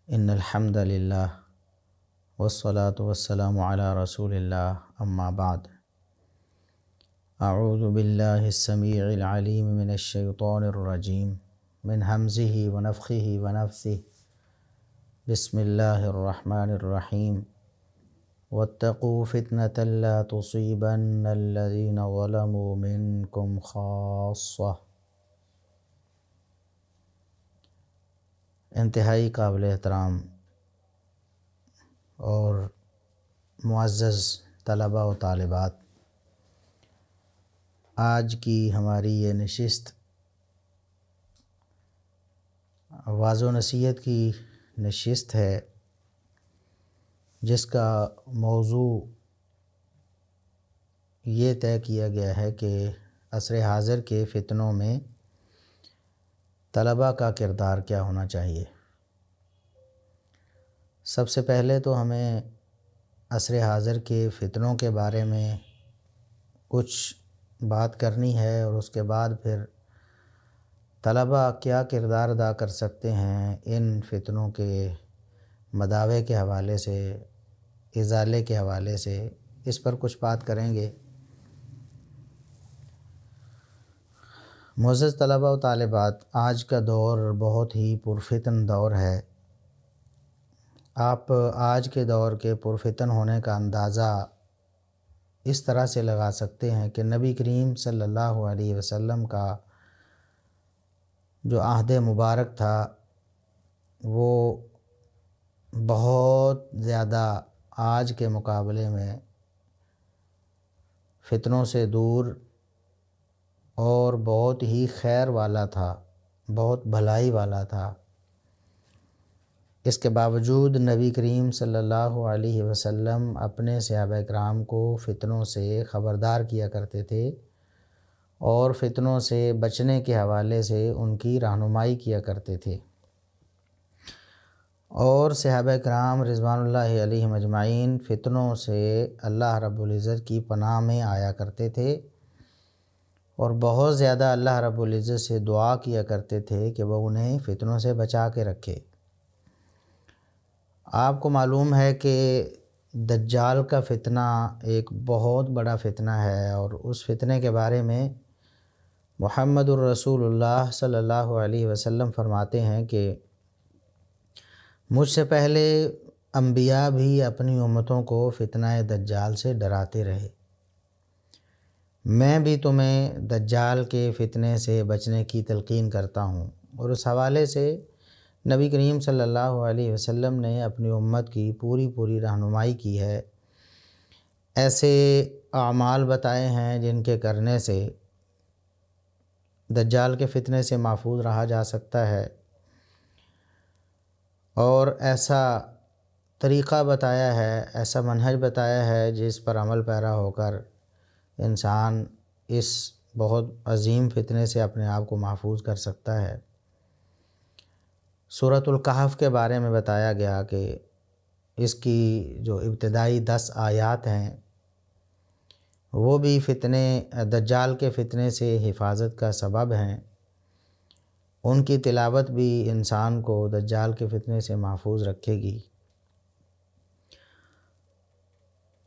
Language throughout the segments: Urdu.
ان الحمد للہ والصلاة والسلام علی رسول اللہ اما بعد اعوذ باللہ السمیع العلیم من الشیطان الرجیم من ہمزہ ونفخہ ونفثہ بسم اللہ الرحمن الرحیم واتقوا فتنة لا تصیبن الذین ظلموا منکم خاصہ۔ انتہائی قابل احترام اور معزز طلباء و طالبات، آج کی ہماری یہ نشست وعظ و نصیحت کی نشست ہے، جس کا موضوع یہ طے کیا گیا ہے کہ عصر حاضر کے فتنوں میں طلباء کا کردار کیا ہونا چاہیے۔ سب سے پہلے تو ہمیں عصر حاضر کے فتنوں کے بارے میں کچھ بات کرنی ہے، اور اس کے بعد پھر طلباء کیا کردار ادا کر سکتے ہیں ان فتنوں کے مداوع کے حوالے سے، ازالے کے حوالے سے، اس پر کچھ بات کریں گے۔ معزز طلباء و طالبات، آج کا دور بہت ہی پرفتن دور ہے۔ آپ آج کے دور کے پرفتن ہونے کا اندازہ اس طرح سے لگا سکتے ہیں کہ نبی کریم صلی اللہ علیہ وسلم کا جو عہد مبارک تھا وہ بہت زیادہ آج کے مقابلے میں فتنوں سے دور اور بہت ہی خیر والا تھا، بہت بھلائی والا تھا۔ اس کے باوجود نبی کریم صلی اللہ علیہ وسلم اپنے صحابہ کرام کو فتنوں سے خبردار کیا کرتے تھے، اور فتنوں سے بچنے کے حوالے سے ان کی رہنمائی کیا کرتے تھے، اور صحابہ کرام رضوان اللہ علیہم اجمعین فتنوں سے اللہ رب العزت کی پناہ میں آیا کرتے تھے، اور بہت زیادہ اللہ رب العزت سے دعا کیا کرتے تھے کہ وہ انہیں فتنوں سے بچا کے رکھے۔ آپ کو معلوم ہے کہ دجال کا فتنہ ایک بہت بڑا فتنہ ہے، اور اس فتنے کے بارے میں محمد الرسول اللہ صلی اللہ علیہ وسلم فرماتے ہیں کہ مجھ سے پہلے انبیاء بھی اپنی امتوں کو فتنہ دجال سے ڈراتے رہے، میں بھی تمہیں دجال کے فتنے سے بچنے کی تلقین کرتا ہوں۔ اور اس حوالے سے نبی کریم صلی اللہ علیہ وسلم نے اپنی امت کی پوری رہنمائی کی ہے، ایسے اعمال بتائے ہیں جن کے کرنے سے دجال کے فتنے سے محفوظ رہا جا سکتا ہے، اور ایسا طریقہ بتایا ہے، ایسا منہج بتایا ہے جس پر عمل پیرا ہو کر انسان اس بہت عظیم فتنے سے اپنے آپ کو محفوظ کر سکتا ہے۔ سورۃ الکہف کے بارے میں بتایا گیا کہ اس کی جو ابتدائی 10 آیات ہیں وہ بھی دجال کے فتنے سے حفاظت کا سبب ہیں، ان کی تلاوت بھی انسان کو دجال کے فتنے سے محفوظ رکھے گی۔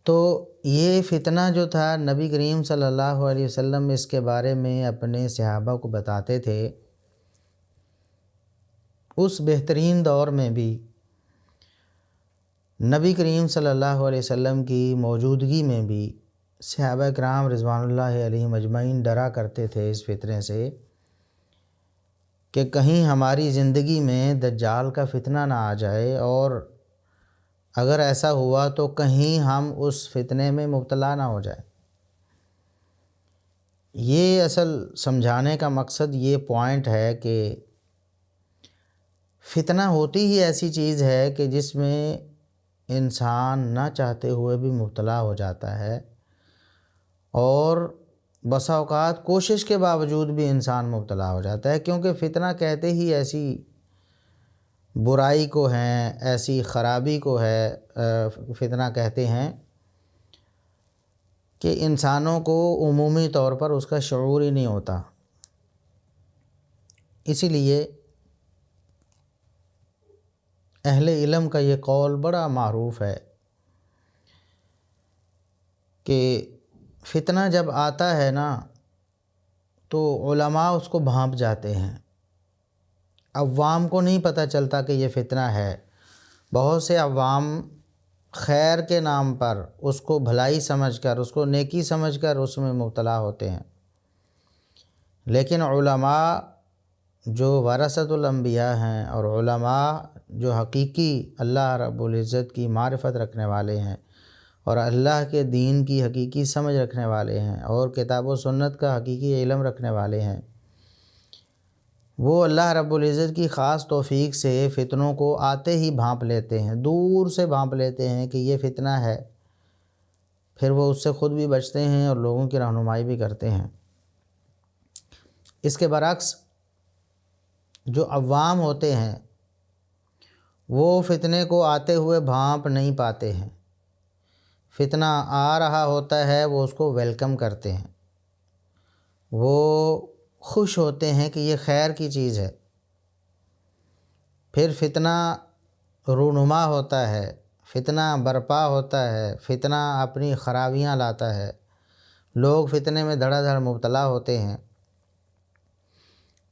تو یہ فتنہ جو تھا نبی کریم صلی اللہ علیہ وسلم اس کے بارے میں اپنے صحابہ کو بتاتے تھے۔ اس بہترین دور میں بھی نبی کریم صلی اللہ علیہ وسلم کی موجودگی میں بھی صحابہ کرام رضوان اللہ علیہم اجمعین ڈرا کرتے تھے اس فتنے سے کہ کہیں ہماری زندگی میں دجال کا فتنہ نہ آ جائے، اور اگر ایسا ہوا تو کہیں ہم اس فتنے میں مبتلا نہ ہو جائیں۔ یہ اصل سمجھانے کا مقصد یہ پوائنٹ ہے کہ فتنہ ہوتی ہی ایسی چیز ہے کہ جس میں انسان نہ چاہتے ہوئے بھی مبتلا ہو جاتا ہے، اور بسا اوقات کوشش کے باوجود بھی انسان مبتلا ہو جاتا ہے، کیونکہ فتنہ کہتے ہی ایسی برائی کو ہیں، ایسی خرابی کو ہے فتنہ کہتے ہیں کہ انسانوں کو عمومی طور پر اس کا شعور ہی نہیں ہوتا۔ اسی لیے اہل علم کا یہ قول بڑا معروف ہے کہ فتنہ جب آتا ہے نا تو علماء اس کو بھانپ جاتے ہیں، عوام کو نہیں پتہ چلتا کہ یہ فتنہ ہے۔ بہت سے عوام خیر کے نام پر اس کو بھلائی سمجھ کر، اس کو نیکی سمجھ کر اس میں مبتلا ہوتے ہیں، لیکن علماء جو ورثۃ الانبیاء ہیں اور علماء جو حقیقی اللہ رب العزت کی معرفت رکھنے والے ہیں اور اللہ کے دین کی حقیقی سمجھ رکھنے والے ہیں اور کتاب و سنت کا حقیقی علم رکھنے والے ہیں، وہ اللہ رب العزت کی خاص توفیق سے فتنوں کو آتے ہی بھانپ لیتے ہیں، دور سے بھانپ لیتے ہیں کہ یہ فتنہ ہے، پھر وہ اس سے خود بھی بچتے ہیں اور لوگوں کی رہنمائی بھی کرتے ہیں۔ اس کے برعکس جو عوام ہوتے ہیں وہ فتنے کو آتے ہوئے بھانپ نہیں پاتے ہیں، فتنہ آ رہا ہوتا ہے وہ اس کو ویلکم کرتے ہیں، وہ خوش ہوتے ہیں کہ یہ خیر کی چیز ہے۔ پھر فتنہ رونما ہوتا ہے، فتنہ برپا ہوتا ہے، فتنہ اپنی خرابیاں لاتا ہے، لوگ فتنے میں دھڑا دھڑ مبتلا ہوتے ہیں۔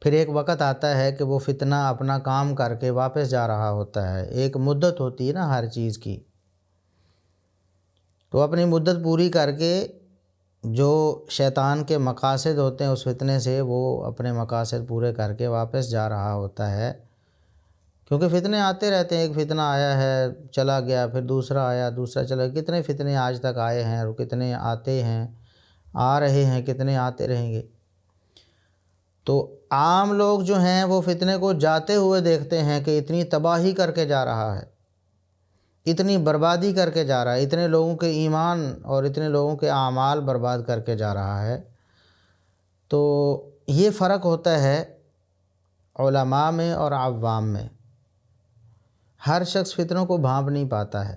پھر ایک وقت آتا ہے کہ وہ فتنہ اپنا کام کر کے واپس جا رہا ہوتا ہے، ایک مدت ہوتی ہے نا ہر چیز کی، تو اپنی مدت پوری کر کے جو شیطان کے مقاصد ہوتے ہیں اس فتنے سے وہ اپنے مقاصد پورے کر کے واپس جا رہا ہوتا ہے، کیونکہ فتنے آتے رہتے ہیں۔ ایک فتنہ آیا ہے چلا گیا، پھر دوسرا آیا، دوسرا چلا گیا، کتنے فتنے آج تک آئے ہیں اور کتنے آتے ہیں، آ رہے ہیں، کتنے آتے رہیں گے۔ تو عام لوگ جو ہیں وہ فتنے کو جاتے ہوئے دیکھتے ہیں کہ اتنی تباہی کر کے جا رہا ہے، اتنی بربادی کر کے جا رہا ہے، اتنے لوگوں کے ایمان اور اتنے لوگوں کے اعمال برباد کر کے جا رہا ہے۔ تو یہ فرق ہوتا ہے علماء میں اور عوام میں، ہر شخص فتنوں کو بھانپ نہیں پاتا ہے۔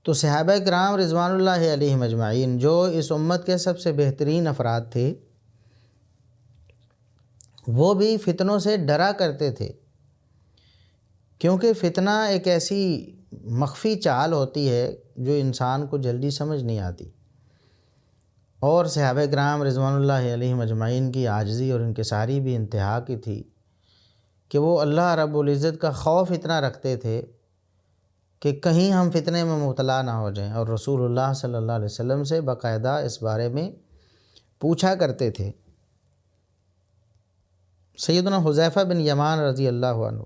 تو صحابہ کرام رضوان اللہ علیہم اجمعین جو اس امت کے سب سے بہترین افراد تھے، وہ بھی فتنوں سے ڈرا کرتے تھے، کیونکہ فتنہ ایک ایسی مخفی چال ہوتی ہے جو انسان کو جلدی سمجھ نہیں آتی، اور صحابہ کرام رضوان اللہ علیہم اجمعین کی عاجزی اور انکساری بھی انتہا کی تھی کہ وہ اللہ رب العزت کا خوف اتنا رکھتے تھے کہ کہیں ہم فتنے میں مبتلا نہ ہو جائیں، اور رسول اللہ صلی اللہ علیہ وسلم سے باقاعدہ اس بارے میں پوچھا کرتے تھے۔ سیدنا حذیفہ بن یمان رضی اللہ عنہ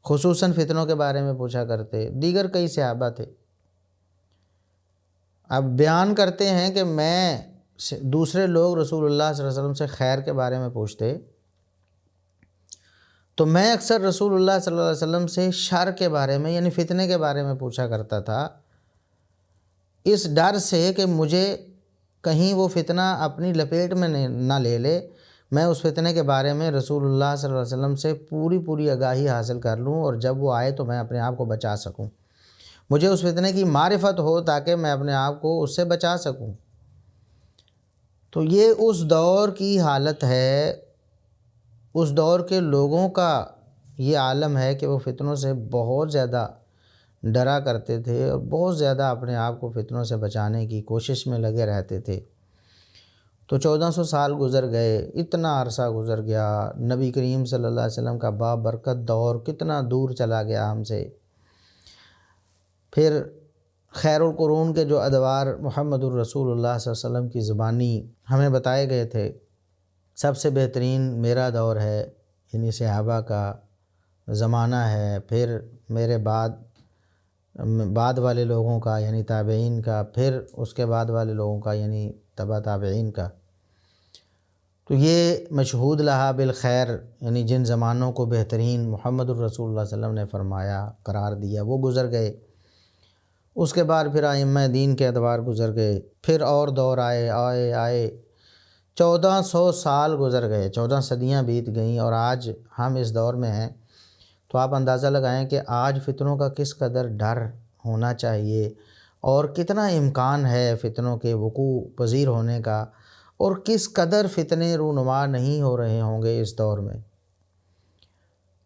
خصوصاً فتنوں کے بارے میں پوچھا کرتے، دیگر کئی صحابہ تھے۔ اب بیان کرتے ہیں کہ میں دوسرے لوگ رسول اللہ صلی اللہ علیہ وسلم سے خیر کے بارے میں پوچھتے تو میں اکثر رسول اللہ صلی اللہ علیہ وسلم سے شر کے بارے میں یعنی فتنے کے بارے میں پوچھا کرتا تھا، اس ڈر سے کہ مجھے کہیں وہ فتنہ اپنی لپیٹ میں نہ لے لے، میں اس فتنے کے بارے میں رسول اللہ صلی اللہ علیہ وسلم سے پوری آگاہی حاصل کر لوں، اور جب وہ آئے تو میں اپنے آپ کو بچا سکوں، مجھے اس فتنے کی معرفت ہو تاکہ میں اپنے آپ کو اس سے بچا سکوں۔ تو یہ اس دور کی حالت ہے، اس دور کے لوگوں کا یہ عالم ہے کہ وہ فتنوں سے بہت زیادہ ڈرا کرتے تھے اور بہت زیادہ اپنے آپ کو فتنوں سے بچانے کی کوشش میں لگے رہتے تھے۔ تو 1400 سال گزر گئے، اتنا عرصہ گزر گیا، نبی کریم صلی اللہ علیہ وسلم کا بابرکت دور کتنا دور چلا گیا ہم سے۔ پھر خیر القرون کے جو ادوار محمد الرسول اللہ صلی اللہ علیہ وسلم کی زبانی ہمیں بتائے گئے تھے، سب سے بہترین میرا دور ہے، یعنی صحابہ کا زمانہ ہے، پھر میرے بعد والے لوگوں کا یعنی تابعین کا، پھر اس کے بعد والے لوگوں کا یعنی تبع تابعین کا۔ تو یہ مشہود لہا بالخیر یعنی جن زمانوں کو بہترین محمد الرسول اللہ صلی اللہ علیہ وسلم نے فرمایا، قرار دیا، وہ گزر گئے۔ اس کے بعد پھر ائمہ دین کے ادوار گزر گئے، پھر اور دور آئے 1400 سال گزر گئے، 14 صدیاں بیت گئیں، اور آج ہم اس دور میں ہیں۔ تو آپ اندازہ لگائیں کہ آج فتنوں کا کس قدر ڈر ہونا چاہیے اور کتنا امکان ہے فتنوں کے وقوع پذیر ہونے کا، اور کس قدر فتنے رونما نہیں ہو رہے ہوں گے اس دور میں۔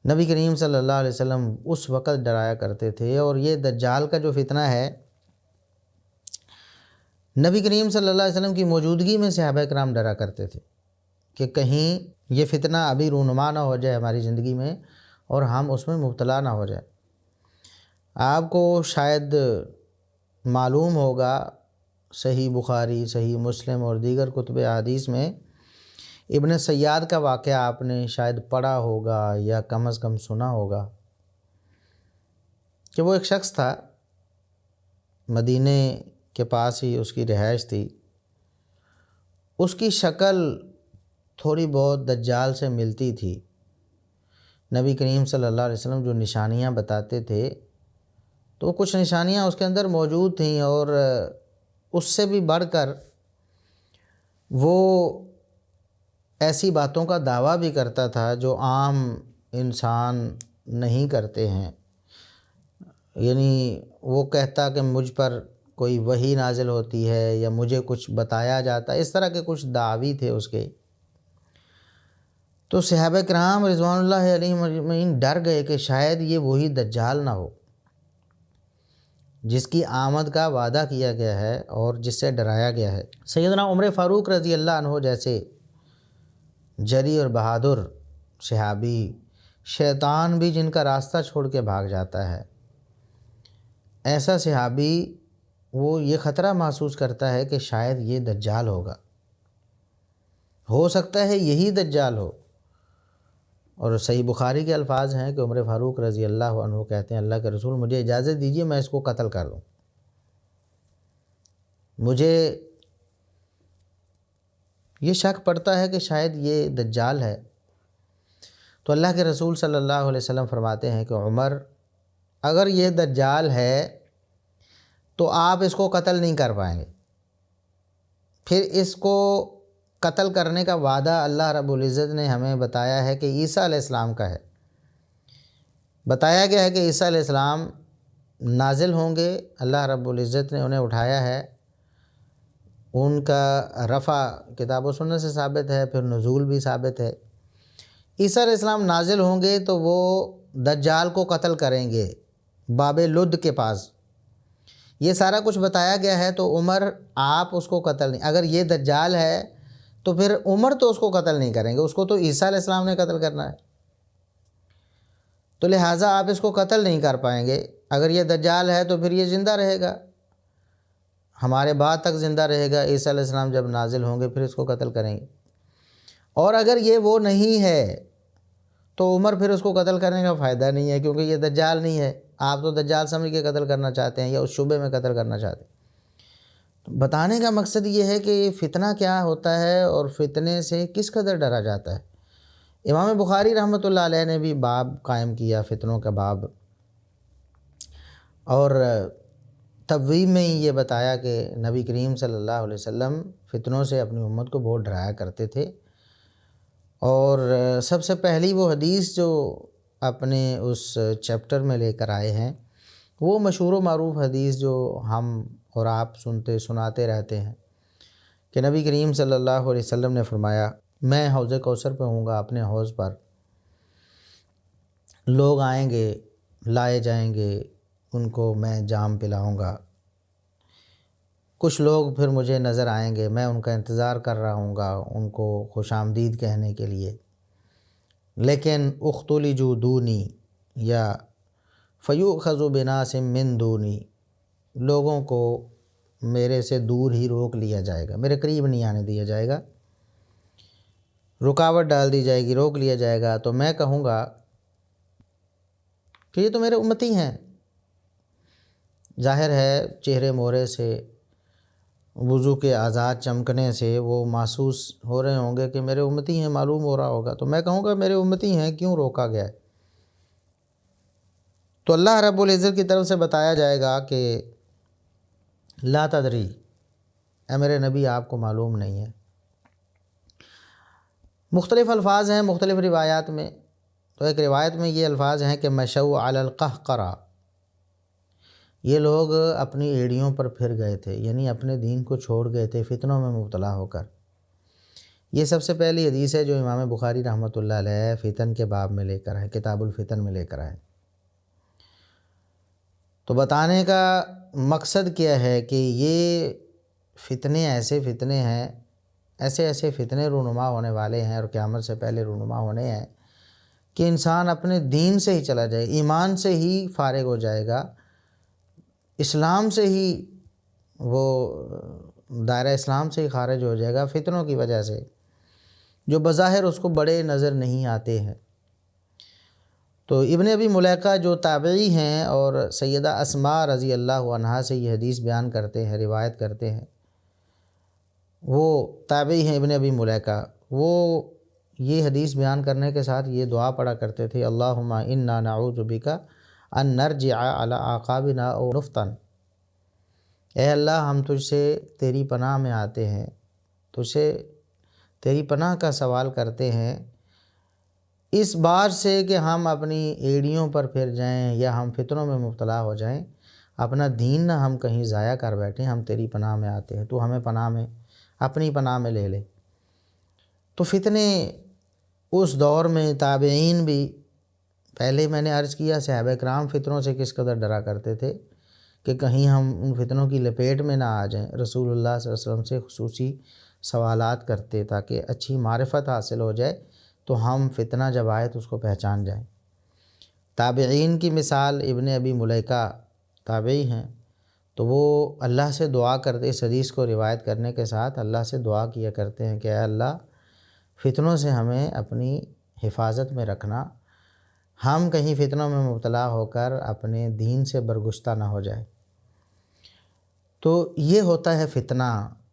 نبی کریم صلی اللہ علیہ وسلم اس وقت ڈرایا کرتے تھے۔ اور یہ دجال کا جو فتنہ ہے، نبی کریم صلی اللہ علیہ وسلم کی موجودگی میں صحابہ کرام ڈرا کرتے تھے کہ کہیں یہ فتنہ ابھی رونما نہ ہو جائے ہماری زندگی میں اور ہم اس میں مبتلا نہ ہو جائیں۔ آپ کو شاید معلوم ہوگا، صحیح بخاری، صحیح مسلم اور دیگر کتب احادیث میں ابن سیاد کا واقعہ آپ نے شاید پڑھا ہوگا یا کم از کم سنا ہوگا کہ وہ ایک شخص تھا، مدینے کے پاس ہی اس کی رہائش تھی۔ اس کی شکل تھوڑی بہت دجال سے ملتی تھی۔ نبی کریم صلی اللہ علیہ وسلم جو نشانیاں بتاتے تھے تو کچھ نشانیاں اس کے اندر موجود تھیں، اور اس سے بھی بڑھ کر وہ ایسی باتوں کا دعویٰ بھی کرتا تھا جو عام انسان نہیں کرتے ہیں۔ یعنی وہ کہتا کہ مجھ پر کوئی وحی نازل ہوتی ہے یا مجھے کچھ بتایا جاتا ہے، اس طرح کے کچھ دعوی تھے اس کے۔ تو صحابہ کرام رضوان اللہ علیہم اجمعین ڈر گئے کہ شاید یہ وہی دجال نہ ہو جس کی آمد کا وعدہ کیا گیا ہے اور جس سے ڈرایا گیا ہے۔ سیدنا عمر فاروق رضی اللہ عنہ جیسے جری اور بہادر صحابی، شیطان بھی جن کا راستہ چھوڑ کے بھاگ جاتا ہے، ایسا صحابی وہ یہ خطرہ محسوس کرتا ہے کہ شاید یہ دجال ہوگا، ہو سکتا ہے یہی دجال ہو۔ اور صحیح بخاری کے الفاظ ہیں کہ عمر فاروق رضی اللہ عنہ کہتے ہیں، اللہ کے رسول مجھے اجازت دیجیے میں اس کو قتل کر دوں، مجھے یہ شک پڑتا ہے کہ شاید یہ دجال ہے۔ تو اللہ کے رسول صلی اللہ علیہ وسلم فرماتے ہیں کہ عمر، اگر یہ دجال ہے تو آپ اس کو قتل نہیں کر پائیں گے، پھر اس کو قتل کرنے کا وعدہ اللہ رب العزت نے ہمیں بتایا ہے کہ عیسیٰ علیہ السلام کا ہے۔ بتایا گیا ہے کہ عیسیٰ علیہ السلام نازل ہوں گے، اللہ رب العزت نے انہیں اٹھایا ہے، ان کا رفع کتاب و سنت سے ثابت ہے، پھر نزول بھی ثابت ہے۔ عیسیٰ علیہ السلام نازل ہوں گے تو وہ دجال کو قتل کریں گے باب لد کے پاس، یہ سارا کچھ بتایا گیا ہے۔ تو عمر آپ اس کو قتل نہیں، اگر یہ دجال ہے تو پھر عمر تو اس کو قتل نہیں کریں گے، اس کو تو عیسیٰ علیہ السلام نے قتل کرنا ہے، تو لہٰذا آپ اس کو قتل نہیں کر پائیں گے۔ اگر یہ دجال ہے تو پھر یہ زندہ رہے گا، ہمارے بعد تک زندہ رہے گا، عیسیٰ علیہ السلام جب نازل ہوں گے پھر اس کو قتل کریں گے۔ اور اگر یہ وہ نہیں ہے تو عمر پھر اس کو قتل کرنے کا فائدہ نہیں ہے، کیونکہ یہ دجال نہیں ہے، آپ تو دجال سمجھ کے قتل کرنا چاہتے ہیں یا اس شبے میں قتل کرنا چاہتے ہیں۔ بتانے کا مقصد یہ ہے کہ فتنہ کیا ہوتا ہے اور فتنے سے کس قدر ڈرا جاتا ہے۔ امام بخاری رحمۃ اللہ علیہ نے بھی باب قائم کیا، فتنوں کا باب، اور تبویب میں ہی یہ بتایا کہ نبی کریم صلی اللہ علیہ وسلم فتنوں سے اپنی امت کو بہت ڈرایا کرتے تھے۔ اور سب سے پہلی وہ حدیث جو اپنے اس چیپٹر میں لے کر آئے ہیں، وہ مشہور و معروف حدیث جو ہم اور آپ سناتے رہتے ہیں کہ نبی کریم صلی اللہ علیہ وسلم نے فرمایا، میں حوض کوثر پہ ہوں گا، اپنے حوض پر لوگ آئیں گے، لائے جائیں گے، ان کو میں جام پلاؤں گا، کچھ لوگ پھر مجھے نظر آئیں گے، میں ان کا انتظار کر رہا ہوں گا ان کو خوش آمدید کہنے کے لیے، لیکن اختلجوا دونی یا فیؤخذ بناس من دونی، لوگوں کو میرے سے دور ہی روک لیا جائے گا، میرے قریب نہیں آنے دیا جائے گا، رکاوٹ ڈال دی جائے گی، روک لیا جائے گا۔ تو میں کہوں گا کہ یہ تو میرے امتی ہیں، ظاہر ہے چہرے مہرے سے، وضو کے اعضاء چمکنے سے وہ محسوس ہو رہے ہوں گے کہ میرے امتی ہیں، معلوم ہو رہا ہوگا، تو میں کہوں گا میرے امتی ہیں، کیوں روکا گیا ہے؟ تو اللہ رب العزت کی طرف سے بتایا جائے گا کہ لا تدری، اے میرے نبی آپ کو معلوم نہیں ہے۔ مختلف الفاظ ہیں مختلف روایات میں، تو ایک روایت میں یہ الفاظ ہیں کہ مشوا علی القہقرہ، یہ لوگ اپنی ایڑیوں پر پھر گئے تھے، یعنی اپنے دین کو چھوڑ گئے تھے فتنوں میں مبتلا ہو کر۔ یہ سب سے پہلی حدیث ہے جو امام بخاری رحمۃ اللہ علیہ فتن کے باب میں لے کر آئے، کتاب الفتن میں لے کر آئے۔ تو بتانے کا مقصد کیا ہے کہ یہ فتنے ایسے فتنے ہیں، ایسے فتنے رونما ہونے والے ہیں اور قیامت سے پہلے رونما ہونے ہیں کہ انسان اپنے دین سے ہی چلا جائے، ایمان سے ہی فارغ ہو جائے گا، اسلام سے ہی وہ دائرہ اسلام سے ہی خارج ہو جائے گا فتنوں کی وجہ سے، جو بظاہر اس کو بڑے نظر نہیں آتے ہیں۔ تو ابن ابی ملیکہ جو تابعی ہیں اور سیدہ اسماء رضی اللہ عنہا سے یہ حدیث بیان کرتے ہیں، روایت کرتے ہیں، وہ تابعی ہیں ابن ابی ملیکہ، وہ یہ حدیث بیان کرنے کے ساتھ یہ دعا پڑھا کرتے تھے، اللہم انا نعوذ بک ان نرجع علی اعقابنا او نفتن، اے اللہ ہم تجھ سے تیری پناہ میں آتے ہیں، تجھ سے تیری پناہ کا سوال کرتے ہیں اس بات سے کہ ہم اپنی ایڑیوں پر پھر جائیں یا ہم فتنوں میں مبتلا ہو جائیں، اپنا دین نہ ہم کہیں ضائع کر بیٹھیں، ہم تیری پناہ میں آتے ہیں، تو ہمیں پناہ میں اپنی پناہ میں لے لے۔ تو فتنے اس دور میں تابعین بھی، پہلے میں نے عرض کیا صحابہ کرام فتنوں سے کس قدر ڈرا کرتے تھے کہ کہیں ہم ان فتنوں کی لپیٹ میں نہ آ جائیں، رسول اللہ صلی اللہ علیہ وسلم سے خصوصی سوالات کرتے تاکہ اچھی معرفت حاصل ہو جائے تو ہم فتنہ جب آئے تو اس کو پہچان جائیں۔ تابعین کی مثال ابن ابی ملیکہ تابعی ہیں، تو وہ اللہ سے دعا کرتے، اس حدیث کو روایت کرنے کے ساتھ اللہ سے دعا کیا کرتے ہیں کہ اے اللہ فتنوں سے ہمیں اپنی حفاظت میں رکھنا، ہم کہیں فتنوں میں مبتلا ہو کر اپنے دین سے برگشتہ نہ ہو جائے۔ تو یہ ہوتا ہے فتنہ۔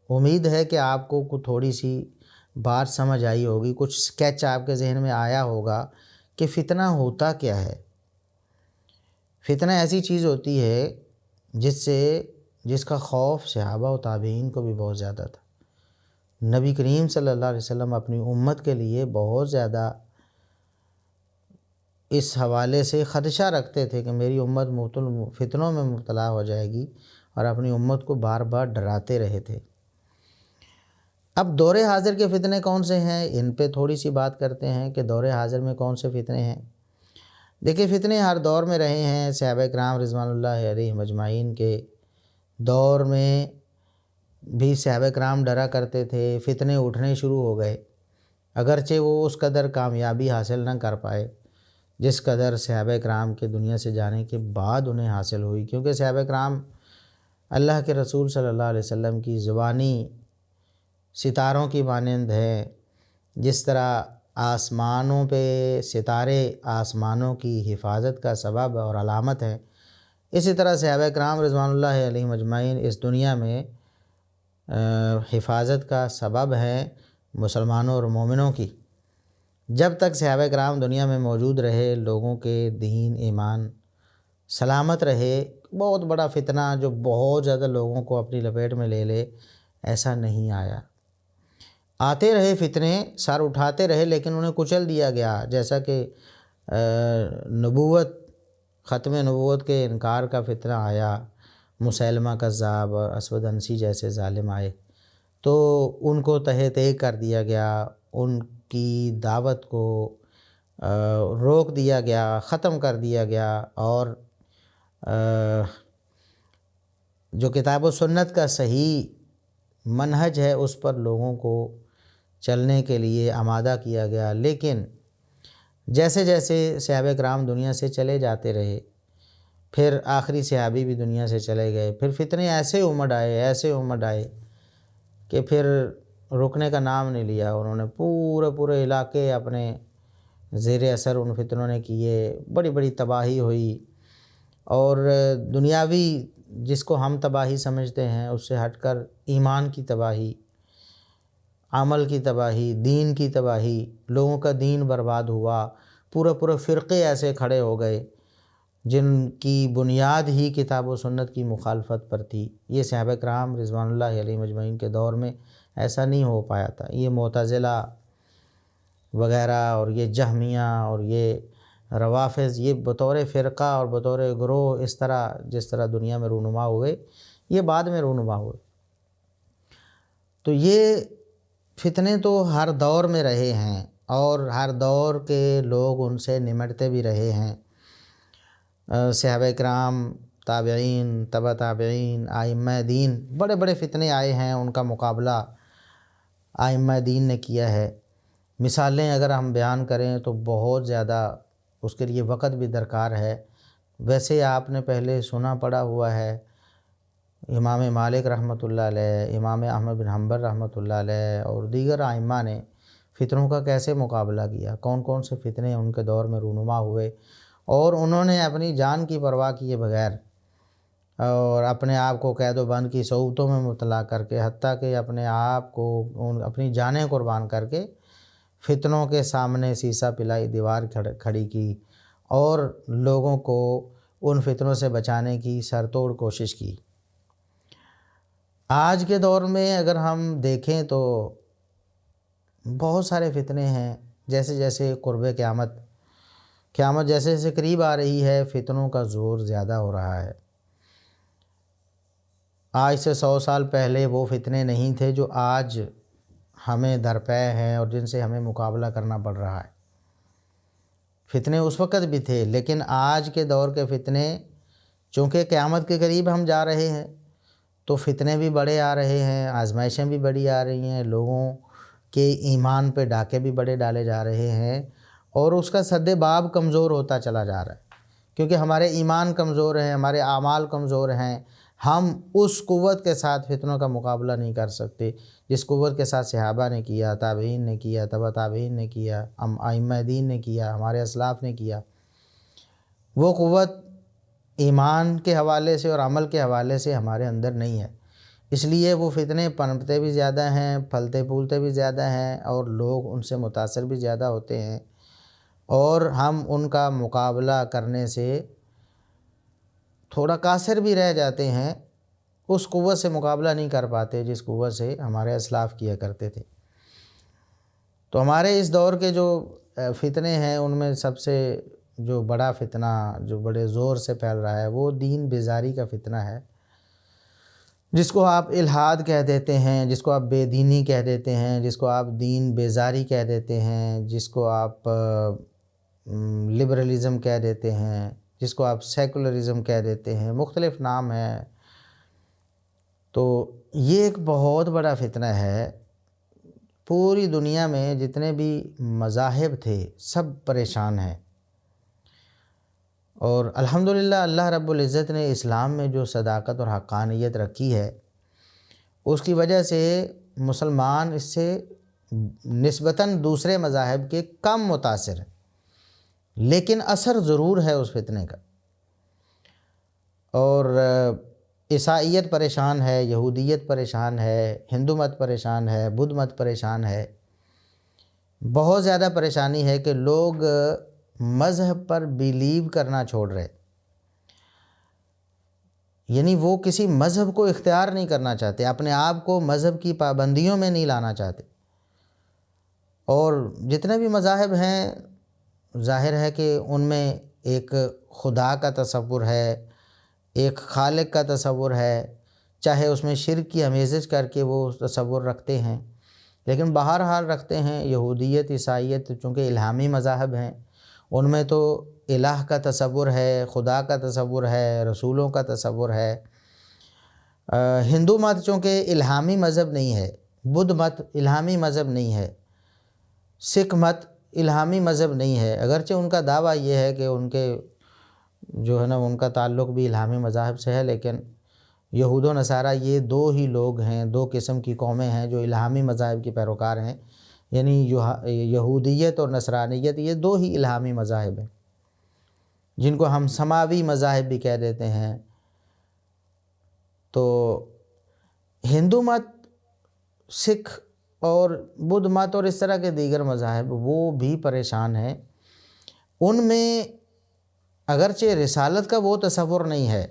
امید ہے کہ آپ کو تھوڑی سی بات سمجھ آئی ہوگی، کچھ سکیچ آپ کے ذہن میں آیا ہوگا کہ فتنہ ہوتا کیا ہے۔ فتنہ ایسی چیز ہوتی ہے جس کا خوف صحابہ و تابعین کو بھی بہت زیادہ تھا۔ نبی کریم صلی اللہ علیہ وسلم اپنی امت کے لیے بہت زیادہ اس حوالے سے خدشہ رکھتے تھے کہ میری امت فتنوں میں مبتلا ہو جائے گی، اور اپنی امت کو بار بار ڈراتے رہے تھے۔ اب دور حاضر کے فتنے کون سے ہیں، ان پہ تھوڑی سی بات کرتے ہیں کہ دور حاضر میں کون سے فتنے ہیں۔ دیکھیں فتنے ہر دور میں رہے ہیں، صحابہ کرام رضوان اللہ علیہم اجمعین کے دور میں بھی صحابہ کرام ڈرا کرتے تھے، فتنے اٹھنے شروع ہو گئے، اگرچہ وہ اس قدر کامیابی حاصل نہ کر پائے جس قدر صحابہ کرام کے دنیا سے جانے کے بعد انہیں حاصل ہوئی، کیونکہ صحابہ کرام اللہ کے رسول صلی اللہ علیہ وسلم کی زبانی ستاروں کی مانند ہیں، جس طرح آسمانوں پہ ستارے آسمانوں کی حفاظت کا سبب اور علامت ہیں، اسی طرح صحابہ کرام رضوان اللہ علیہم اجمعین اس دنیا میں حفاظت کا سبب ہیں مسلمانوں اور مومنوں کی۔ جب تک صحابہ کرام دنیا میں موجود رہے، لوگوں کے دین ایمان سلامت رہے، بہت بڑا فتنہ جو بہت زیادہ لوگوں کو اپنی لپیٹ میں لے لے ایسا نہیں آیا۔ آتے رہے فتنے، سر اٹھاتے رہے، لیکن انہیں کچل دیا گیا، جیسا کہ ختم نبوت کے انکار کا فتنہ آیا، مسیلمہ کذاب اور اسود عنسی جیسے ظالم آئے تو ان کو تہہ تیگ کر دیا گیا، ان کی دعوت کو روک دیا گیا، ختم کر دیا گیا، اور جو کتاب و سنت کا صحیح منہج ہے اس پر لوگوں کو چلنے کے لیے آمادہ کیا گیا۔ لیکن جیسے جیسے صحابہ کرام دنیا سے چلے جاتے رہے، پھر آخری صحابی بھی دنیا سے چلے گئے، پھر فتنے ایسے امڈ آئے کہ پھر رکنے کا نام نہیں لیا، انہوں نے پورے علاقے اپنے زیر اثر ان فتنوں نے کیے، بڑی بڑی تباہی ہوئی، اور دنیاوی جس کو ہم تباہی سمجھتے ہیں اس سے ہٹ کر ایمان کی تباہی، عمل کی تباہی، دین کی تباہی، لوگوں کا دین برباد ہوا، پورے فرقے ایسے کھڑے ہو گئے جن کی بنیاد ہی کتاب و سنت کی مخالفت پر تھی۔ یہ صحابہ کرام رضوان اللہ علیہم اجمعین کے دور میں ایسا نہیں ہو پایا تھا۔ یہ معتزلہ وغیرہ اور یہ جہمیہ اور یہ روافض، یہ بطور فرقہ اور بطور گروہ جس طرح دنیا میں رونما ہوئے، یہ بعد میں رونما ہوئے۔ تو یہ فتنے تو ہر دور میں رہے ہیں اور ہر دور کے لوگ ان سے نمٹتے بھی رہے ہیں۔ صحابہ کرام، تابعین، تبع تابعین، ائمہ دین، بڑے بڑے فتنے آئے ہیں، ان کا مقابلہ ائمہ دین نے کیا ہے۔ مثالیں اگر ہم بیان کریں تو بہت زیادہ، اس کے لیے وقت بھی درکار ہے۔ ویسے آپ نے پہلے سنا پڑا ہوا ہے، امام مالک رحمۃ اللہ علیہ، امام احمد بن حنبل رحمۃ اللہ علیہ اور دیگر ائمہ نے فتنوں کا کیسے مقابلہ کیا، کون کون سے فتنے ان کے دور میں رونما ہوئے، اور انہوں نے اپنی جان کی پرواہ کیے بغیر اور اپنے آپ کو قید و بند کی صعوبتوں میں مبتلا کر کے، حتیٰ کہ اپنے آپ کو اپنی جانیں قربان کر کے فتنوں کے سامنے سیسا پلائی دیوار کھڑی کی اور لوگوں کو ان فتنوں سے بچانے کی سر توڑ کوشش کی۔ آج کے دور میں اگر ہم دیکھیں تو بہت سارے فتنے ہیں، جیسے جیسے قرب قیامت جیسے جیسے قریب آ رہی ہے، فتنوں کا زور زیادہ ہو رہا ہے۔ آج سے 100 سال پہلے وہ فتنے نہیں تھے جو آج ہمیں درپے ہیں اور جن سے ہمیں مقابلہ کرنا پڑ رہا ہے۔ فتنے اس وقت بھی تھے، لیکن آج کے دور کے فتنے، چونکہ قیامت کے قریب ہم جا رہے ہیں تو فتنے بھی بڑے آ رہے ہیں، آزمائشیں بھی بڑی آ رہی ہیں، لوگوں کے ایمان پہ ڈاکے بھی بڑے ڈالے جا رہے ہیں، اور اس کا سد باب کمزور ہوتا چلا جا رہا ہے، کیونکہ ہمارے ایمان کمزور ہیں، ہمارے اعمال کمزور ہیں۔ ہم اس قوت کے ساتھ فتنوں کا مقابلہ نہیں کر سکتے جس قوت کے ساتھ صحابہ نے کیا، تابعین نے کیا، تبع تابعین نے کیا، ائمہ دین نے کیا، ہمارے اسلاف نے کیا۔ وہ قوت ایمان کے حوالے سے اور عمل کے حوالے سے ہمارے اندر نہیں ہے، اس لیے وہ فتنے پنپتے بھی زیادہ ہیں، پھلتے پھولتے بھی زیادہ ہیں، اور لوگ ان سے متاثر بھی زیادہ ہوتے ہیں، اور ہم ان کا مقابلہ کرنے سے تھوڑا قاصر بھی رہ جاتے ہیں، اس قوت سے مقابلہ نہیں کر پاتے جس قوت سے ہمارے اسلاف کیا کرتے تھے۔ تو ہمارے اس دور کے جو فتنے ہیں ان میں سب سے جو بڑا فتنہ جو بڑے زور سے پھیل رہا ہے وہ دین بیزاری کا فتنہ ہے، جس کو آپ الحاد کہہ دیتے ہیں، جس کو آپ بے دینی کہہ دیتے ہیں، جس کو آپ دین بیزاری کہہ دیتے ہیں، جس کو آپ لبرلزم کہہ دیتے ہیں، جس کو آپ سیکولرزم کہہ دیتے ہیں، مختلف نام ہیں۔ تو یہ ایک بہت بڑا فتنہ ہے۔ پوری دنیا میں جتنے بھی مذاہب تھے سب پریشان ہیں، اور الحمدللہ اللہ رب العزت نے اسلام میں جو صداقت اور حقانیت رکھی ہے اس کی وجہ سے مسلمان اس سے نسبتاً دوسرے مذاہب کے کم متاثر ہیں، لیکن اثر ضرور ہے اس فتنے کا۔ اور عیسائیت پریشان ہے، یہودیت پریشان ہے، ہندو مت پریشان ہے، بدھ مت پریشان ہے۔ بہت زیادہ پریشانی ہے کہ لوگ مذہب پر بیلیو کرنا چھوڑ رہے، یعنی وہ کسی مذہب کو اختیار نہیں کرنا چاہتے، اپنے آپ کو مذہب کی پابندیوں میں نہیں لانا چاہتے۔ اور جتنے بھی مذاہب ہیں ظاہر ہے کہ ان میں ایک خدا کا تصور ہے، ایک خالق کا تصور ہے، چاہے اس میں شرک کی آمیزش کر کے وہ تصور رکھتے ہیں، لیکن بہرحال رکھتے ہیں۔ یہودیت، عیسائیت چونکہ الہامی مذاہب ہیں، ان میں تو الہ کا تصور ہے، خدا کا تصور ہے، رسولوں کا تصور ہے۔ ہندو مت چونکہ الہامی مذہب نہیں ہے، بدھ مت الہامی مذہب نہیں ہے، سکھ مت الہامی مذہب نہیں ہے، اگرچہ ان کا دعویٰ یہ ہے کہ ان کے جو ہے نا ان کا تعلق بھی الہامی مذاہب سے ہے، لیکن یہود و نصارہ یہ دو ہی لوگ ہیں، دو قسم کی قومیں ہیں جو الہامی مذاہب کی پیروکار ہیں، یعنی یہودیت اور نصرانیت یہ دو ہی الہامی مذاہب ہیں جن کو ہم سماوی مذاہب بھی کہہ دیتے ہیں۔ تو ہندو مت، سکھ اور بدھ مت اور اس طرح کے دیگر مذاہب وہ بھی پریشان ہیں۔ ان میں اگرچہ رسالت کا وہ تصور نہیں ہے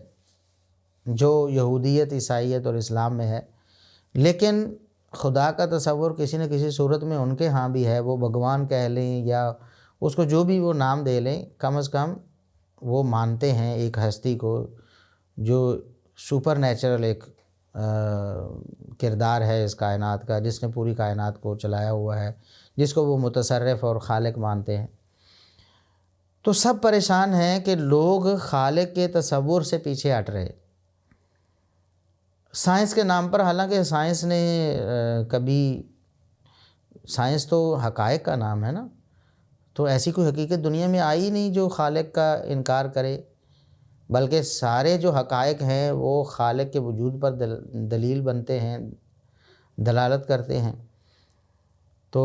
جو یہودیت، عیسائیت اور اسلام میں ہے، لیکن خدا کا تصور کسی نہ کسی صورت میں ان کے ہاں بھی ہے۔ وہ بھگوان کہہ لیں یا اس کو جو بھی وہ نام دے لیں، کم از کم وہ مانتے ہیں ایک ہستی کو جو سپر نیچرل ایک کردار ہے اس کائنات کا، جس نے پوری کائنات کو چلایا ہوا ہے، جس کو وہ متصرف اور خالق مانتے ہیں۔ تو سب پریشان ہیں کہ لوگ خالق کے تصور سے پیچھے ہٹ رہے، سائنس کے نام پر، حالانکہ سائنس نے کبھی، سائنس تو حقائق کا نام ہے نا، تو ایسی کوئی حقیقت دنیا میں آئی نہیں جو خالق کا انکار کرے، بلکہ سارے جو حقائق ہیں وہ خالق کے وجود پر دلیل بنتے ہیں، دلالت کرتے ہیں۔ تو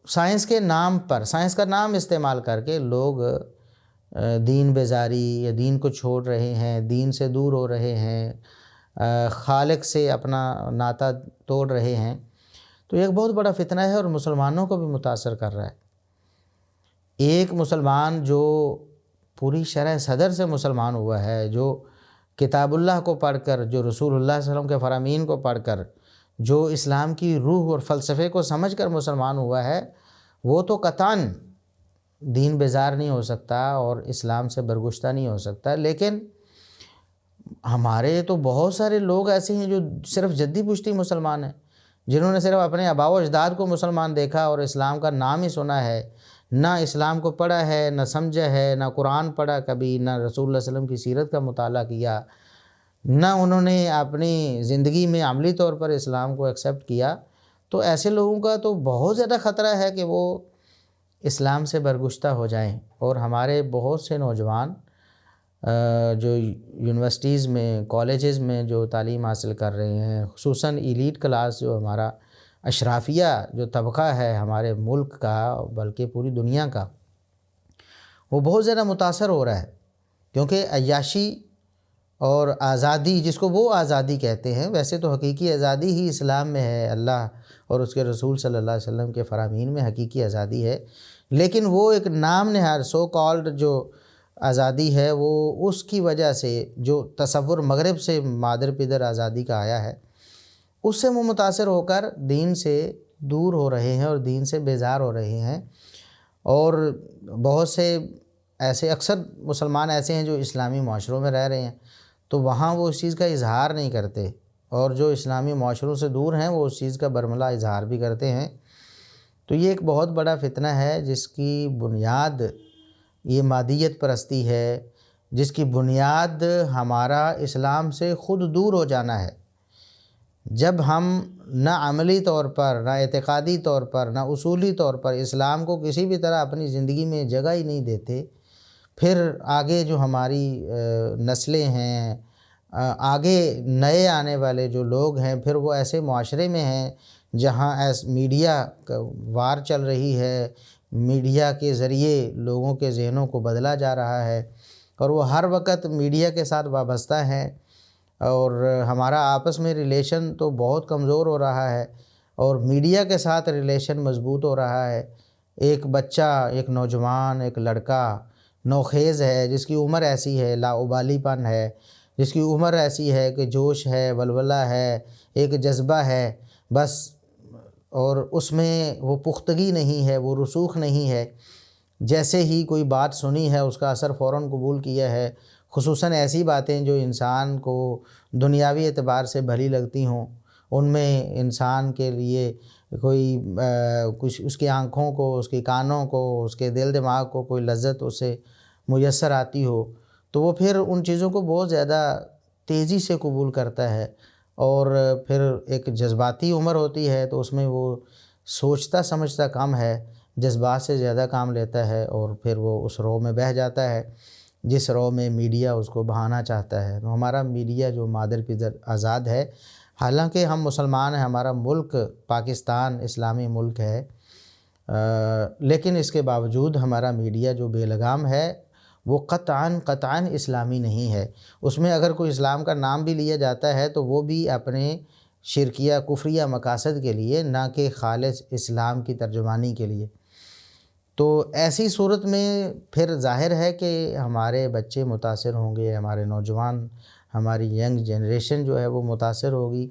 سائنس کے نام پر، سائنس کا نام استعمال کر کے لوگ دین بیزاری یا دین کو چھوڑ رہے ہیں، دین سے دور ہو رہے ہیں، خالق سے اپنا ناطہ توڑ رہے ہیں۔ تو یہ ایک بہت بڑا فتنہ ہے اور مسلمانوں کو بھی متاثر کر رہا ہے۔ ایک مسلمان جو پوری شرح صدر سے مسلمان ہوا ہے، جو کتاب اللہ کو پڑھ کر، جو رسول اللہ صلی اللہ علیہ وسلم کے فرامین کو پڑھ کر، جو اسلام کی روح اور فلسفے کو سمجھ کر مسلمان ہوا ہے، وہ تو قطعاً دین بیزار نہیں ہو سکتا اور اسلام سے برگشتہ نہیں ہو سکتا۔ لیکن ہمارے تو بہت سارے لوگ ایسے ہیں جو صرف جدی پشتی مسلمان ہیں، جنہوں نے صرف اپنے آباء و اجداد کو مسلمان دیکھا اور اسلام کا نام ہی سنا ہے، نہ اسلام کو پڑھا ہے، نہ سمجھا ہے، نہ قرآن پڑھا کبھی، نہ رسول اللہ صلی اللہ علیہ وسلم کی سیرت کا مطالعہ کیا، نہ انہوں نے اپنی زندگی میں عملی طور پر اسلام کو ایکسیپٹ کیا۔ تو ایسے لوگوں کا تو بہت زیادہ خطرہ ہے کہ وہ اسلام سے برگشتہ ہو جائیں۔ اور ہمارے بہت سے نوجوان جو یونیورسٹیز میں، کالجز میں جو تعلیم حاصل کر رہے ہیں، خصوصاً ایلیٹ کلاس جو ہمارا اشرافیہ جو طبقہ ہے ہمارے ملک کا بلکہ پوری دنیا کا، وہ بہت زیادہ متاثر ہو رہا ہے، کیونکہ عیاشی اور آزادی، جس کو وہ آزادی کہتے ہیں، ویسے تو حقیقی آزادی ہی اسلام میں ہے، اللہ اور اس کے رسول صلی اللہ علیہ وسلم کے فرامین میں حقیقی آزادی ہے، لیکن وہ ایک نام نہاد سو کالڈ جو آزادی ہے، وہ اس کی وجہ سے جو تصور مغرب سے مادر پدر آزادی کا آیا ہے، اس سے وہ متاثر ہو کر دین سے دور ہو رہے ہیں اور دین سے بیزار ہو رہے ہیں۔ اور بہت سے ایسے، اکثر مسلمان ایسے ہیں جو اسلامی معاشروں میں رہ رہے ہیں، تو وہاں وہ اس چیز کا اظہار نہیں کرتے، اور جو اسلامی معاشروں سے دور ہیں وہ اس چیز کا برملا اظہار بھی کرتے ہیں۔ تو یہ ایک بہت بڑا فتنہ ہے جس کی بنیاد یہ مادیت پرستی ہے، جس کی بنیاد ہمارا اسلام سے خود دور ہو جانا ہے۔ جب ہم نہ عملی طور پر، نہ اعتقادی طور پر، نہ اصولی طور پر اسلام کو کسی بھی طرح اپنی زندگی میں جگہ ہی نہیں دیتے، پھر آگے جو ہماری نسلیں ہیں، آگے نئے آنے والے جو لوگ ہیں، پھر وہ ایسے معاشرے میں ہیں جہاں میڈیا وار چل رہی ہے، میڈیا کے ذریعے لوگوں کے ذہنوں کو بدلا جا رہا ہے، اور وہ ہر وقت میڈیا کے ساتھ وابستہ ہیں، اور ہمارا آپس میں ریلیشن تو بہت کمزور ہو رہا ہے، اور میڈیا کے ساتھ ریلیشن مضبوط ہو رہا ہے۔ ایک بچہ، ایک نوجوان، ایک لڑکا نوخیز ہے، جس کی عمر ایسی ہے، لاابالی پن ہے، جس کی عمر ایسی ہے کہ جوش ہے، ولولہ ہے، ایک جذبہ ہے بس، اور اس میں وہ پختگی نہیں ہے، وہ رسوخ نہیں ہے۔ جیسے ہی کوئی بات سنی ہے اس کا اثر فوراً قبول کیا ہے، خصوصاً ایسی باتیں جو انسان کو دنیاوی اعتبار سے بھلی لگتی ہوں، ان میں انسان کے لیے کوئی کچھ اس کی آنکھوں کو، اس کی کانوں کو، اس کے دل دماغ کو کوئی لذت اسے میسر آتی ہو، تو وہ پھر ان چیزوں کو بہت زیادہ تیزی سے قبول کرتا ہے، اور پھر ایک جذباتی عمر ہوتی ہے تو اس میں وہ سوچتا سمجھتا کم ہے، جذبات سے زیادہ کام لیتا ہے، اور پھر وہ اس رو میں بہہ جاتا ہے جس رو میں میڈیا اس کو بہانا چاہتا ہے۔ تو ہمارا میڈیا جو مادر پدر آزاد ہے، حالانکہ ہم مسلمان ہیں، ہمارا ملک پاکستان اسلامی ملک ہے، لیکن اس کے باوجود ہمارا میڈیا جو بے لگام ہے وہ قطعاً اسلامی نہیں ہے۔ اس میں اگر کوئی اسلام کا نام بھی لیا جاتا ہے تو وہ بھی اپنے شرکیہ کفریہ مقاصد کے لیے، نہ کہ خالص اسلام کی ترجمانی کے لیے۔ تو ایسی صورت میں پھر ظاہر ہے کہ ہمارے بچے متاثر ہوں گے، ہمارے نوجوان، ہماری ینگ جنریشن جو ہے وہ متاثر ہوگی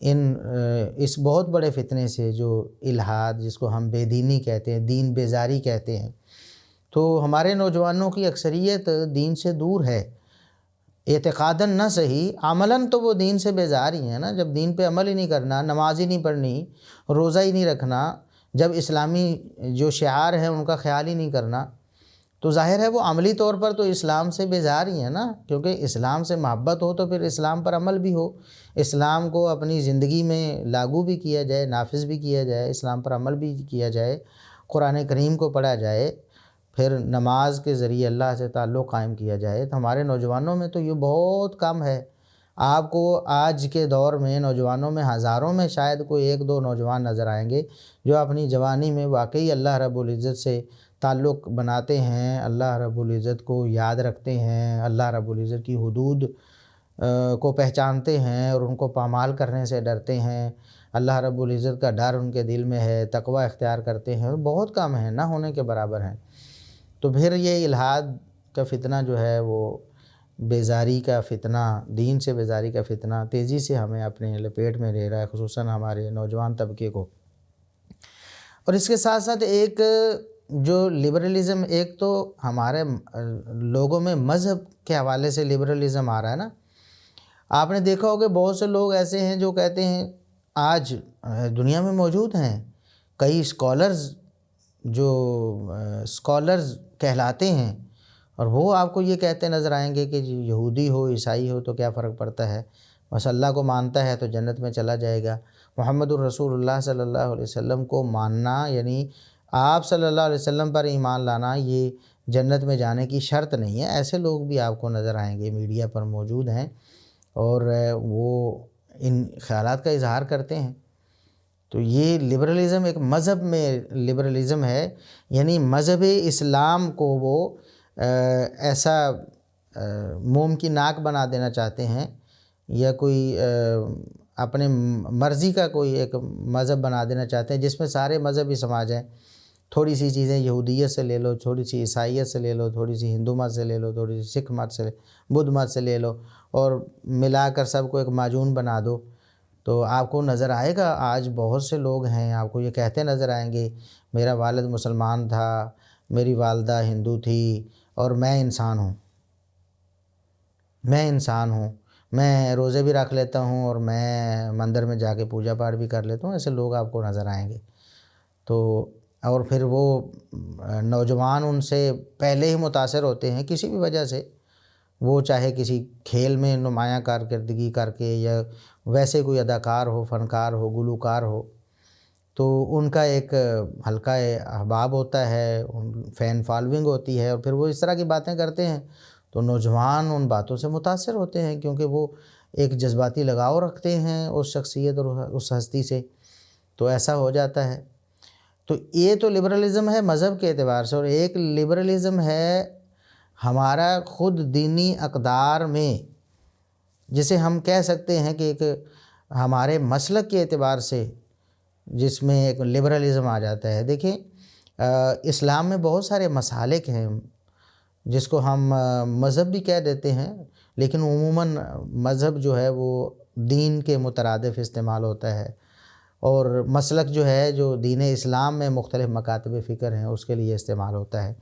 اس بہت بڑے فتنے سے جو الحاد، جس کو ہم بے دینی کہتے ہیں، دین بیزاری کہتے ہیں۔ تو ہمارے نوجوانوں کی اکثریت دین سے دور ہے، اعتقاداً نہ صحیح، عملاً تو وہ دین سے بیزار ہی ہیں نا۔ جب دین پہ عمل ہی نہیں کرنا، نماز ہی نہیں پڑھنی، روزہ ہی نہیں رکھنا، جب اسلامی جو شعار ہیں ان کا خیال ہی نہیں کرنا، تو ظاہر ہے وہ عملی طور پر تو اسلام سے بیزار ہی ہیں نا۔ کیونکہ اسلام سے محبت ہو تو پھر اسلام پر عمل بھی ہو، اسلام کو اپنی زندگی میں لاگو بھی کیا جائے، نافذ بھی کیا جائے، اسلام پر عمل بھی کیا جائے، قرآن کریم کو پڑھا جائے، پھر نماز کے ذریعے اللہ سے تعلق قائم کیا جائے۔ تو ہمارے نوجوانوں میں تو یہ بہت کم ہے۔ آپ کو آج کے دور میں نوجوانوں میں ہزاروں میں شاید کوئی ایک دو نوجوان نظر آئیں گے جو اپنی جوانی میں واقعی اللہ رب العزت سے تعلق بناتے ہیں، اللہ رب العزت کو یاد رکھتے ہیں، اللہ رب العزت کی حدود کو پہچانتے ہیں اور ان کو پامال کرنے سے ڈرتے ہیں، اللہ رب العزت کا ڈر ان کے دل میں ہے، تقوی اختیار کرتے ہیں، بہت کم ہیں، نہ ہونے کے برابر ہیں۔ تو پھر یہ الحاد کا فتنہ جو ہے وہ بیزاری کا فتنہ، دین سے بیزاری کا فتنہ تیزی سے ہمیں اپنے لپیٹ میں لے رہا ہے، خصوصاً ہمارے نوجوان طبقے کو۔ اور اس کے ساتھ ساتھ ایک جو لبرلزم، ایک تو ہمارے لوگوں میں مذہب کے حوالے سے لبرلزم آ رہا ہے نا۔ آپ نے دیکھا ہوگا بہت سے لوگ ایسے ہیں جو کہتے ہیں، آج دنیا میں موجود ہیں کئی اسکالرز جو اسکالرز کہلاتے ہیں، اور وہ آپ کو یہ کہتے نظر آئیں گے کہ یہودی ہو عیسائی ہو تو کیا فرق پڑتا ہے، بس اللہ کو مانتا ہے تو جنت میں چلا جائے گا۔ محمد الرسول اللہ صلی اللہ علیہ وسلم کو ماننا، یعنی آپ صلی اللہ علیہ وسلم پر ایمان لانا، یہ جنت میں جانے کی شرط نہیں ہے۔ ایسے لوگ بھی آپ کو نظر آئیں گے، میڈیا پر موجود ہیں اور وہ ان خیالات کا اظہار کرتے ہیں۔ تو یہ لبرلزم ایک مذہب میں لبرلزم ہے، یعنی مذہب اسلام کو وہ ایسا موم کی ناک بنا دینا چاہتے ہیں، یا کوئی اپنے مرضی کا کوئی ایک مذہب بنا دینا چاہتے ہیں جس میں سارے مذہب ہی سما جائیں۔ تھوڑی سی چیزیں یہودیت سے لے لو، تھوڑی سی عیسائیت سے لے لو، تھوڑی سی ہندو مت سے لے لو، تھوڑی سی سکھ مت سے، بدھ مت سے لے لو، اور ملا کر سب کو ایک معجون بنا دو۔ تو آپ کو نظر آئے گا آج بہت سے لوگ ہیں آپ کو یہ کہتے نظر آئیں گے، میرا والد مسلمان تھا، میری والدہ ہندو تھی، اور میں انسان ہوں، میں روزے بھی رکھ لیتا ہوں، اور میں مندر میں جا کے پوجا پاٹ بھی کر لیتا ہوں۔ ایسے لوگ آپ کو نظر آئیں گے۔ تو اور پھر وہ نوجوان ان سے پہلے ہی متاثر ہوتے ہیں کسی بھی وجہ سے، وہ چاہے کسی کھیل میں نمایاں کارکردگی کر کے، یا ویسے کوئی اداکار ہو، فنکار ہو، گلوکار ہو، تو ان کا ایک حلقہ احباب ہوتا ہے، فین فالوئنگ ہوتی ہے، اور پھر وہ اس طرح کی باتیں کرتے ہیں تو نوجوان ان باتوں سے متاثر ہوتے ہیں، کیونکہ وہ ایک جذباتی لگاؤ رکھتے ہیں اس شخصیت اور اس ہستی سے، تو ایسا ہو جاتا ہے۔ تو یہ تو لبرلزم ہے مذہب کے اعتبار سے، اور ایک لبرلزم ہے ہمارا خود دینی اقدار میں، جسے ہم کہہ سکتے ہیں کہ ایک ہمارے مسلک کے اعتبار سے جس میں ایک لبرلزم آ جاتا ہے۔ دیکھیں اسلام میں بہت سارے مسالک ہیں جس کو ہم مذہب بھی کہہ دیتے ہیں، لیکن عموماً مذہب جو ہے وہ دین کے مترادف استعمال ہوتا ہے، اور مسلک جو ہے جو دین اسلام میں مختلف مکاتب فکر ہیں اس کے لیے استعمال ہوتا ہے۔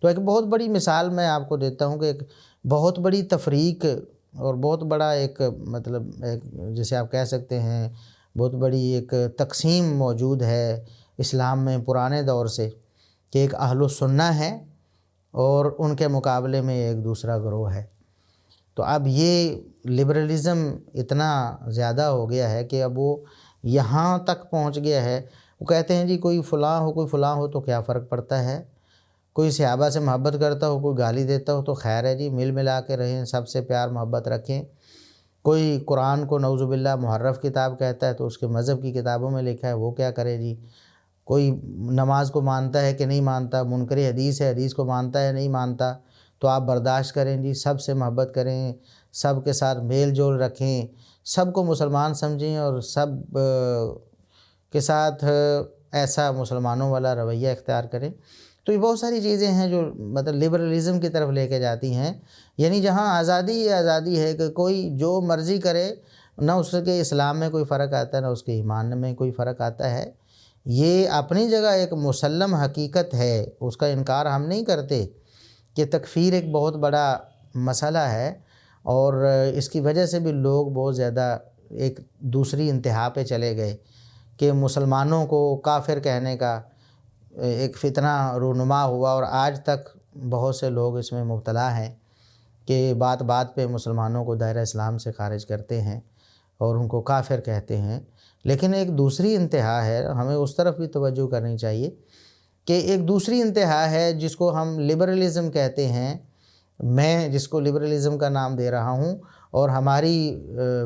تو ایک بہت بڑی مثال میں آپ کو دیتا ہوں کہ ایک بہت بڑی تفریق اور بہت بڑا ایک مطلب ایک جسے آپ کہہ سکتے ہیں بہت بڑی ایک تقسیم موجود ہے اسلام میں پرانے دور سے، کہ ایک اہل السنہ ہے اور ان کے مقابلے میں ایک دوسرا گروہ ہے۔ تو اب یہ لبرلزم اتنا زیادہ ہو گیا ہے کہ اب وہ یہاں تک پہنچ گیا ہے، وہ کہتے ہیں جی کوئی فلاں ہو تو کیا فرق پڑتا ہے، کوئی صحابہ سے محبت کرتا ہو، کوئی گالی دیتا ہو تو خیر ہے جی، مل ملا کے رہیں، سب سے پیار محبت رکھیں۔ کوئی قرآن کو نعوذ باللہ محرف کتاب کہتا ہے تو اس کے مذہب کی کتابوں میں لکھا ہے، وہ کیا کرے جی۔ کوئی نماز کو مانتا ہے کہ نہیں مانتا، منکر حدیث ہے، حدیث کو مانتا ہے نہیں مانتا، تو آپ برداشت کریں جی، سب سے محبت کریں، سب کے ساتھ میل جول رکھیں، سب کو مسلمان سمجھیں، اور سب کے ساتھ ایسا مسلمانوں والا رویہ اختیار کریں۔ تو یہ بہت ساری چیزیں ہیں جو مطلب لبرلزم کی طرف لے کے جاتی ہیں، یعنی جہاں آزادی ہے کہ کوئی جو مرضی کرے، نہ اس کے اسلام میں کوئی فرق آتا ہے نہ اس کے ایمان میں کوئی فرق آتا ہے۔ یہ اپنی جگہ ایک مسلم حقیقت ہے، اس کا انکار ہم نہیں کرتے کہ تکفیر ایک بہت بڑا مسئلہ ہے، اور اس کی وجہ سے بھی لوگ بہت زیادہ ایک دوسری انتہا پہ چلے گئے کہ مسلمانوں کو کافر کہنے کا ایک فتنہ رونما ہوا، اور آج تک بہت سے لوگ اس میں مبتلا ہیں کہ بات بات پہ مسلمانوں کو دائرہ اسلام سے خارج کرتے ہیں اور ان کو کافر کہتے ہیں۔ لیکن ایک دوسری انتہا ہے، ہمیں اس طرف بھی توجہ کرنی چاہیے کہ ایک دوسری انتہا ہے جس کو ہم لبرلزم کہتے ہیں، میں جس کو لبرلزم کا نام دے رہا ہوں، اور ہماری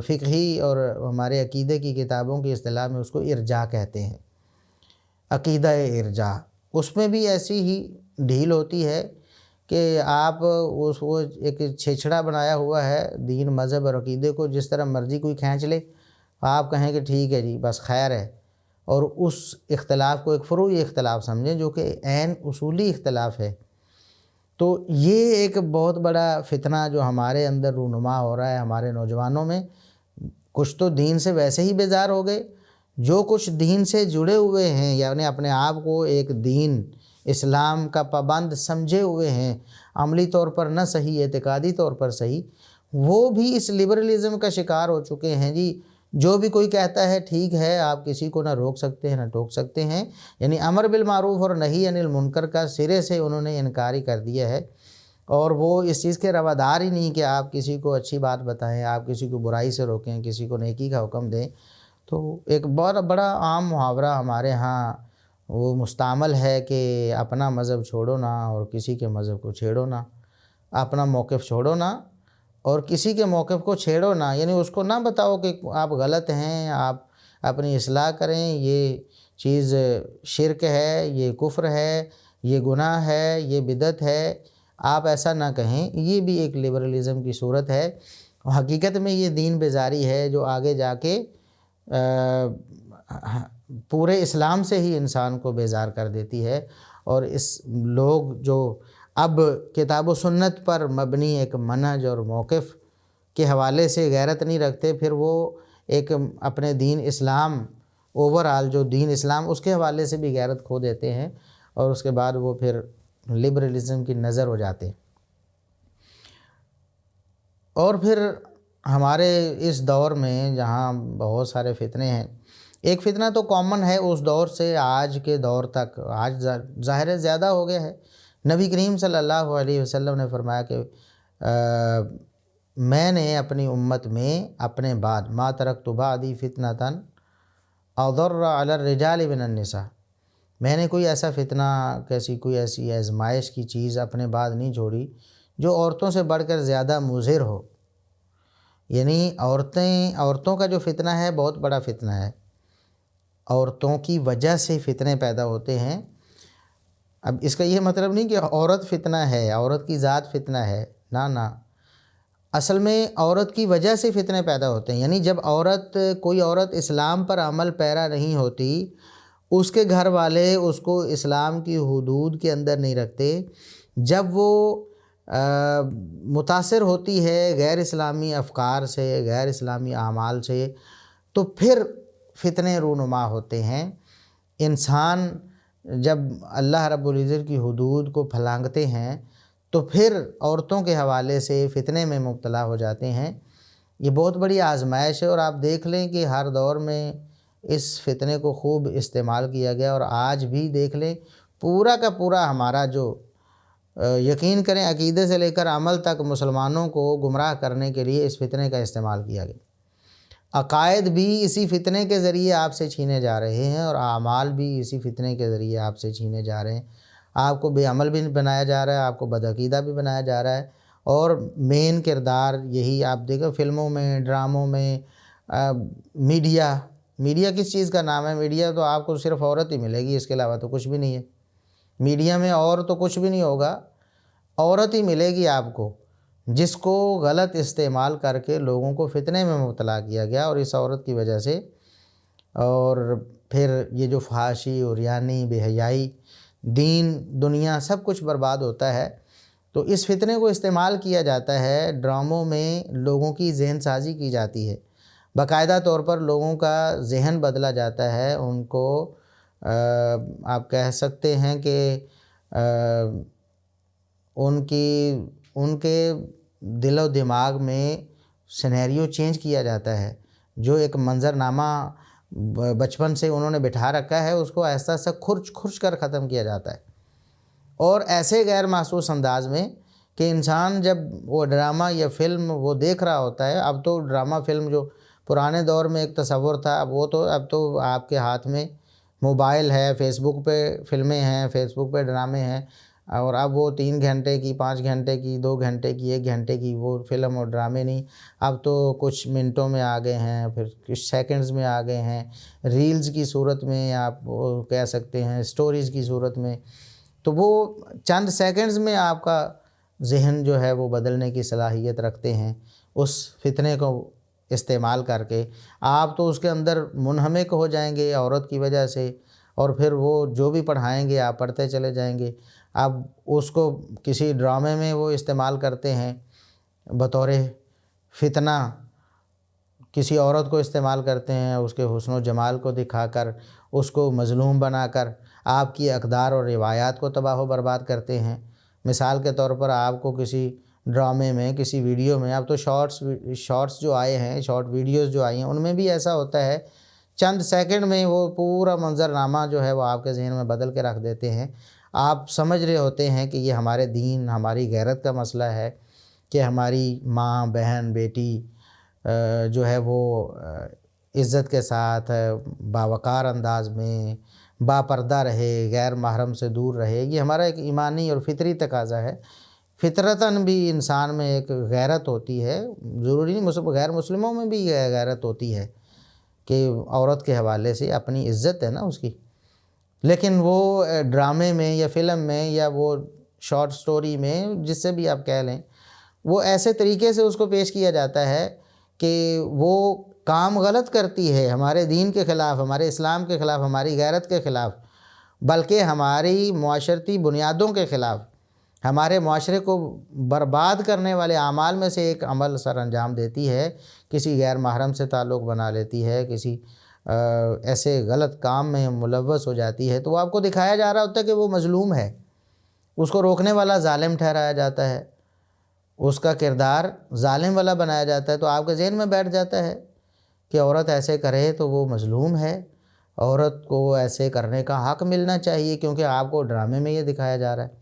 فقہی اور ہمارے عقیدے کی کتابوں کی اصطلاح میں اس کو ارجاء کہتے ہیں، عقیدہ ارجاء۔ اس میں بھی ایسی ہی ڈھیل ہوتی ہے کہ آپ وہ ایک چھیچڑا بنایا ہوا ہے دین، مذہب اور عقیدے کو، جس طرح مرضی کوئی کھینچ لے، آپ کہیں کہ ٹھیک ہے جی بس خیر ہے، اور اس اختلاف کو ایک فروعی اختلاف سمجھیں جو کہ عین اصولی اختلاف ہے۔ تو یہ ایک بہت بڑا فتنہ جو ہمارے اندر رونما ہو رہا ہے ہمارے نوجوانوں میں۔ کچھ تو دین سے ویسے ہی بیزار ہو گئے، جو کچھ دین سے جڑے ہوئے ہیں، یعنی اپنے آپ کو ایک دین اسلام کا پابند سمجھے ہوئے ہیں، عملی طور پر نہ صحیح اعتقادی طور پر صحیح، وہ بھی اس لبرلزم کا شکار ہو چکے ہیں جی۔ جو بھی کوئی کہتا ہے ٹھیک ہے، آپ کسی کو نہ روک سکتے ہیں نہ ٹوک سکتے ہیں، یعنی امر بالمعروف اور نہی عن المنکر کا سرے سے انہوں نے انکار ہی کر دیا ہے، اور وہ اس چیز کے روادار ہی نہیں کہ آپ کسی کو اچھی بات بتائیں، آپ کسی کو برائی سے روکیں، کسی کو نیکی کا حکم دیں۔ تو ایک بہت بڑا عام محاورہ ہمارے ہاں وہ مستعمل ہے کہ اپنا مذہب چھوڑو نا اور کسی کے مذہب کو چھیڑو نا، اپنا موقف چھوڑو نا اور کسی کے موقف کو چھیڑو نا، یعنی اس کو نہ بتاؤ کہ آپ غلط ہیں، آپ اپنی اصلاح کریں، یہ چیز شرک ہے، یہ کفر ہے، یہ گناہ ہے، یہ بدعت ہے، آپ ایسا نہ کہیں۔ یہ بھی ایک لبرلزم کی صورت ہے، حقیقت میں یہ دین بیزاری ہے جو آگے جا کے پورے اسلام سے ہی انسان کو بیزار کر دیتی ہے۔ اور اس لوگ جو اب کتاب و سنت پر مبنی ایک منہج اور موقف کے حوالے سے غیرت نہیں رکھتے، پھر وہ ایک اپنے دین اسلام اوورآل جو دین اسلام اس کے حوالے سے بھی غیرت کھو دیتے ہیں، اور اس کے بعد وہ پھر لبرلزم کی نظر ہو جاتے ہیں۔ اور پھر ہمارے اس دور میں جہاں بہت سارے فتنے ہیں، ایک فتنہ تو کامن ہے اس دور سے آج کے دور تک، آج ظاہر ہے زیادہ ہو گیا ہے۔ نبی کریم صلی اللہ علیہ وسلم نے فرمایا کہ میں نے اپنی امت میں اپنے بعد ما ترکت بعدی فتنۃ اضر علی الرجال من النساء، میں نے کوئی ایسا فتنہ، کوئی ایسی آزمائش کی چیز اپنے بعد نہیں چھوڑی جو عورتوں سے بڑھ کر زیادہ مضر ہو۔ یعنی عورتوں کا جو فتنہ ہے بہت بڑا فتنہ ہے، عورتوں کی وجہ سے فتنے پیدا ہوتے ہیں۔ اب اس کا یہ مطلب نہیں کہ عورت فتنہ ہے، عورت کی ذات فتنہ ہے، نہ، اصل میں عورت کی وجہ سے فتنے پیدا ہوتے ہیں۔ یعنی جب کوئی عورت اسلام پر عمل پیرا نہیں ہوتی، اس کے گھر والے اس کو اسلام کی حدود کے اندر نہیں رکھتے، جب وہ متاثر ہوتی ہے غیر اسلامی افکار سے، غیر اسلامی اعمال سے، تو پھر فتنے رونما ہوتے ہیں۔ انسان جب اللہ رب العزت کی حدود کو پھلانگتے ہیں تو پھر عورتوں کے حوالے سے فتنے میں مبتلا ہو جاتے ہیں۔ یہ بہت بڑی آزمائش ہے، اور آپ دیکھ لیں کہ ہر دور میں اس فتنے کو خوب استعمال کیا گیا، اور آج بھی دیکھ لیں پورا کا پورا ہمارا جو یقین کریں عقیدے سے لے کر عمل تک مسلمانوں کو گمراہ کرنے کے لیے اس فتنے کا استعمال کیا گیا۔ عقائد بھی اسی فتنے کے ذریعے آپ سے چھینے جا رہے ہیں، اور اعمال بھی اسی فتنے کے ذریعے آپ سے چھینے جا رہے ہیں۔ آپ کو بے عمل بھی بنایا جا رہا ہے، آپ کو بدعقیدہ بھی بنایا جا رہا ہے، اور مین کردار یہی آپ دیکھو فلموں میں، ڈراموں میں، میڈیا کس چیز کا نام ہے؟ میڈیا تو آپ کو صرف عورت ہی ملے گی، اس کے علاوہ تو کچھ بھی نہیں ہے۔ میڈیا میں اور تو کچھ بھی نہیں ہوگا، عورت ہی ملے گی آپ کو، جس کو غلط استعمال کر کے لوگوں کو فتنے میں مبتلا کیا گیا، اور اس عورت کی وجہ سے، اور پھر یہ جو فحاشی اور یعنی بے حیائی، دین دنیا سب کچھ برباد ہوتا ہے۔ تو اس فتنے کو استعمال کیا جاتا ہے، ڈراموں میں لوگوں کی ذہن سازی کی جاتی ہے، باقاعدہ طور پر لوگوں کا ذہن بدلا جاتا ہے، ان کو آپ کہہ سکتے ہیں کہ ان کے دل و دماغ میں سینیریو چینج کیا جاتا ہے، جو ایک منظرنامہ بچپن سے انہوں نے بٹھا رکھا ہے اس کو آہستہ آہستہ کھرچ کھرچ کر ختم کیا جاتا ہے، اور ایسے غیر محسوس انداز میں کہ انسان جب وہ ڈرامہ یا فلم وہ دیکھ رہا ہوتا ہے. اب تو ڈرامہ فلم جو پرانے دور میں ایک تصور تھا، اب تو آپ کے ہاتھ میں موبائل ہے، فیس بک پہ فلمیں ہیں، فیس بک پہ ڈرامے ہیں، اور اب وہ 3 گھنٹے کی، 5 گھنٹے کی، 2 گھنٹے کی، 1 گھنٹے کی وہ فلم اور ڈرامے نہیں، اب تو کچھ منٹوں میں آ گئے ہیں، پھر کچھ سیکنڈز میں آ گئے ہیں، ریلز کی صورت میں آپ وہ کہہ سکتے ہیں، سٹوریز کی صورت میں. تو وہ چند سیکنڈز میں آپ کا ذہن جو ہے وہ بدلنے کی صلاحیت رکھتے ہیں اس فتنے کو استعمال کر کے. آپ تو اس کے اندر منہمک ہو جائیں گے عورت کی وجہ سے، اور پھر وہ جو بھی پڑھائیں گے آپ پڑھتے چلے جائیں گے. اب اس کو کسی ڈرامے میں وہ استعمال کرتے ہیں بطور فتنہ، کسی عورت کو استعمال کرتے ہیں اس کے حسن و جمال کو دکھا کر، اس کو مظلوم بنا کر آپ کی اقدار اور روایات کو تباہ و برباد کرتے ہیں. مثال کے طور پر آپ کو کسی ڈرامے میں، کسی ویڈیو میں، اب تو شارٹس جو آئے ہیں، شارٹ ویڈیوز جو آئی ہیں، ان میں بھی ایسا ہوتا ہے، چند سیکنڈ میں وہ پورا منظرنامہ جو ہے وہ آپ کے ذہن میں بدل کے رکھ دیتے ہیں. آپ سمجھ رہے ہوتے ہیں کہ یہ ہمارے دین، ہماری غیرت کا مسئلہ ہے، کہ ہماری ماں، بہن، بیٹی جو ہے وہ عزت کے ساتھ باوقار انداز میں با پردہ رہے، غیر محرم سے دور رہے. یہ ہمارا ایک ایمانی اور فطری تقاضا ہے. فطرتاً بھی انسان میں ایک غیرت ہوتی ہے، ضروری نہیں غیر مسلموں میں بھی غیرت ہوتی ہے کہ عورت کے حوالے سے اپنی عزت ہے نا اس کی. لیکن وہ ڈرامے میں یا فلم میں یا وہ شارٹ سٹوری میں، جس سے بھی آپ کہہ لیں، وہ ایسے طریقے سے اس کو پیش کیا جاتا ہے کہ وہ کام غلط کرتی ہے، ہمارے دین کے خلاف، ہمارے اسلام کے خلاف، ہماری غیرت کے خلاف، بلکہ ہماری معاشرتی بنیادوں کے خلاف، ہمارے معاشرے کو برباد کرنے والے اعمال میں سے ایک عمل سر انجام دیتی ہے، کسی غیر محرم سے تعلق بنا لیتی ہے، کسی ایسے غلط کام میں ملوث ہو جاتی ہے. تو وہ آپ کو دکھایا جا رہا ہوتا ہے کہ وہ مظلوم ہے، اس کو روکنے والا ظالم ٹھہرایا جاتا ہے، اس کا کردار ظالم والا بنایا جاتا ہے. تو آپ کے ذہن میں بیٹھ جاتا ہے کہ عورت ایسے کرے تو وہ مظلوم ہے، عورت کو ایسے کرنے کا حق ملنا چاہیے، کیونکہ آپ کو ڈرامے میں یہ دکھایا جا رہا ہے.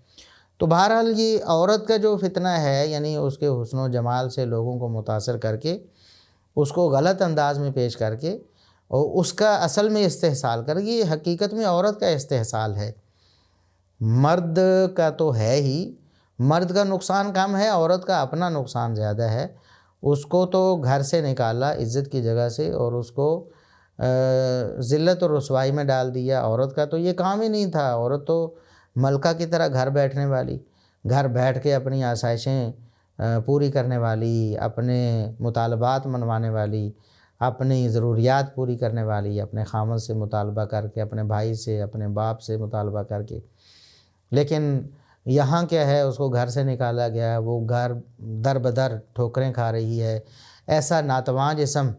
تو بہرحال یہ عورت کا جو فتنہ ہے، یعنی اس کے حسن و جمال سے لوگوں کو متاثر کر کے، اس کو غلط انداز میں پیش کر کے، اور اس کا اصل میں استحصال کر کے، یہ حقیقت میں عورت کا استحصال ہے. مرد کا تو ہے ہی، مرد کا نقصان کم ہے، عورت کا اپنا نقصان زیادہ ہے. اس کو تو گھر سے نکالا عزت کی جگہ سے، اور اس کو ذلت اور رسوائی میں ڈال دیا. عورت کا تو یہ کام ہی نہیں تھا. عورت تو ملکہ کی طرح گھر بیٹھنے والی، گھر بیٹھ کے اپنی آسائشیں پوری کرنے والی، اپنے مطالبات منوانے والی، اپنی ضروریات پوری کرنے والی، اپنے خامد سے مطالبہ کر کے، اپنے بھائی سے، اپنے باپ سے مطالبہ کر کے. لیکن یہاں کیا ہے، اس کو گھر سے نکالا گیا، وہ گھر در بدر ٹھوکریں کھا رہی ہے. ایسا ناتواں جسم،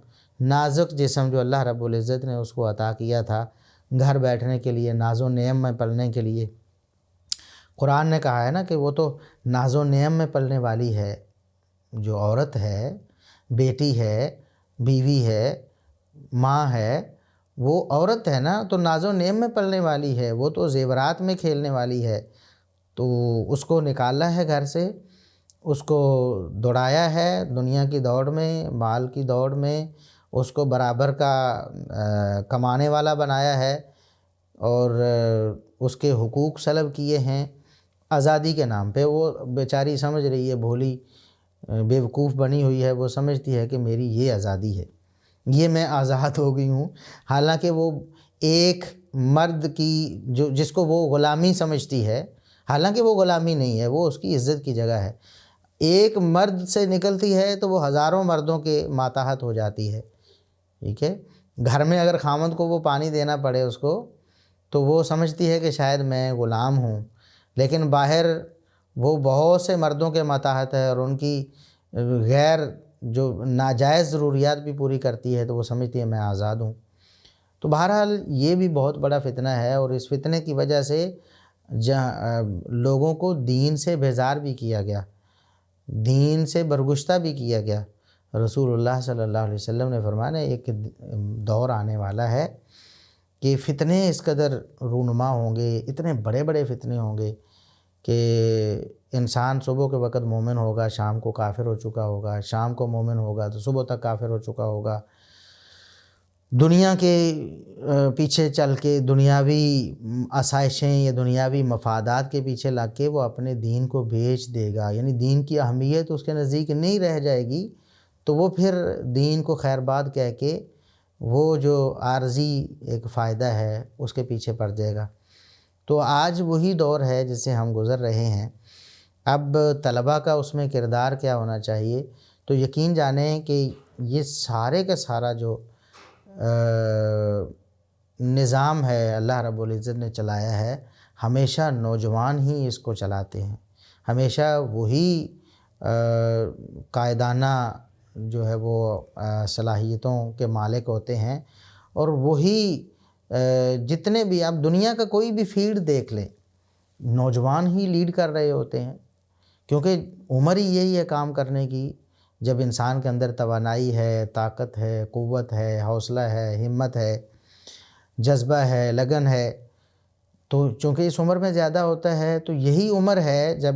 نازک جسم جو اللہ رب العزت نے اس کو عطا کیا تھا گھر بیٹھنے کے لیے، ناز و نعم میں پلنے کے لیے. قرآن نے کہا ہے نا کہ وہ تو ناز و نعم میں پلنے والی ہے. جو عورت ہے، بیٹی ہے، بیوی ہے، ماں ہے، وہ عورت ہے نا، تو ناز و نعم میں پلنے والی ہے، وہ تو زیورات میں کھیلنے والی ہے. تو اس کو نکالا ہے گھر سے، اس کو دوڑایا ہے دنیا کی دوڑ میں، مال کی دوڑ میں، اس کو برابر کا کمانے والا بنایا ہے، اور اس کے حقوق سلب کیے ہیں آزادی کے نام پہ. وہ بیچاری سمجھ رہی ہے، بھولی بیوقوف بنی ہوئی ہے، وہ سمجھتی ہے کہ میری یہ آزادی ہے، یہ میں آزاد ہو گئی ہوں. حالانکہ وہ ایک مرد کی جس کو وہ غلامی سمجھتی ہے، حالانکہ وہ غلامی نہیں ہے، وہ اس کی عزت کی جگہ ہے. ایک مرد سے نکلتی ہے تو وہ ہزاروں مردوں کے ماتحت ہو جاتی ہے. ٹھیک ہے، گھر میں اگر خامد کو وہ پانی دینا پڑے اس کو، تو وہ سمجھتی ہے کہ شاید میں غلام ہوں. لیکن باہر وہ بہت سے مردوں کے ماتحت ہے، اور ان کی غیر جو ناجائز ضروریات بھی پوری کرتی ہے، تو وہ سمجھتی ہے میں آزاد ہوں. تو بہرحال یہ بھی بہت بڑا فتنہ ہے، اور اس فتنے کی وجہ سے لوگوں کو دین سے بیزار بھی کیا گیا. دین سے برگشتہ بھی کیا گیا۔ رسول اللہ صلی اللہ علیہ وسلم نے فرمایا ایک دور آنے والا ہے کہ فتنے اس قدر رونما ہوں گے، اتنے بڑے بڑے فتنے ہوں گے کہ انسان صبح کے وقت مومن ہوگا، شام کو کافر ہو چکا ہوگا، شام کو مومن ہوگا تو صبح تک کافر ہو چکا ہوگا، دنیا کے پیچھے چل کے دنیاوی آسائشیں یا دنیاوی مفادات کے پیچھے لگ کے وہ اپنے دین کو بیچ دے گا، یعنی دین کی اہمیت اس کے نزدیک نہیں رہ جائے گی، تو وہ پھر دین کو خیر بات کہہ کے وہ جو عارضی ایک فائدہ ہے اس کے پیچھے پڑ جائے گا۔ تو آج وہی دور ہے جس سے ہم گزر رہے ہیں۔ اب طلباء کا اس میں کردار کیا ہونا چاہیے؟ تو یقین جانیں کہ یہ سارے کا سارا جو نظام ہے اللہ رب العزت نے چلایا ہے، ہمیشہ نوجوان ہی اس کو چلاتے ہیں، ہمیشہ وہی قائدانہ جو ہے وہ صلاحیتوں کے مالک ہوتے ہیں، اور وہی جتنے بھی آپ دنیا کا کوئی بھی فیلڈ دیکھ لیں نوجوان ہی لیڈ کر رہے ہوتے ہیں، کیونکہ عمر ہی یہی ہے کام کرنے کی۔ جب انسان کے اندر توانائی ہے، طاقت ہے، قوت ہے، حوصلہ ہے، ہمت ہے، جذبہ ہے، لگن ہے، تو چونکہ اس عمر میں زیادہ ہوتا ہے تو یہی عمر ہے جب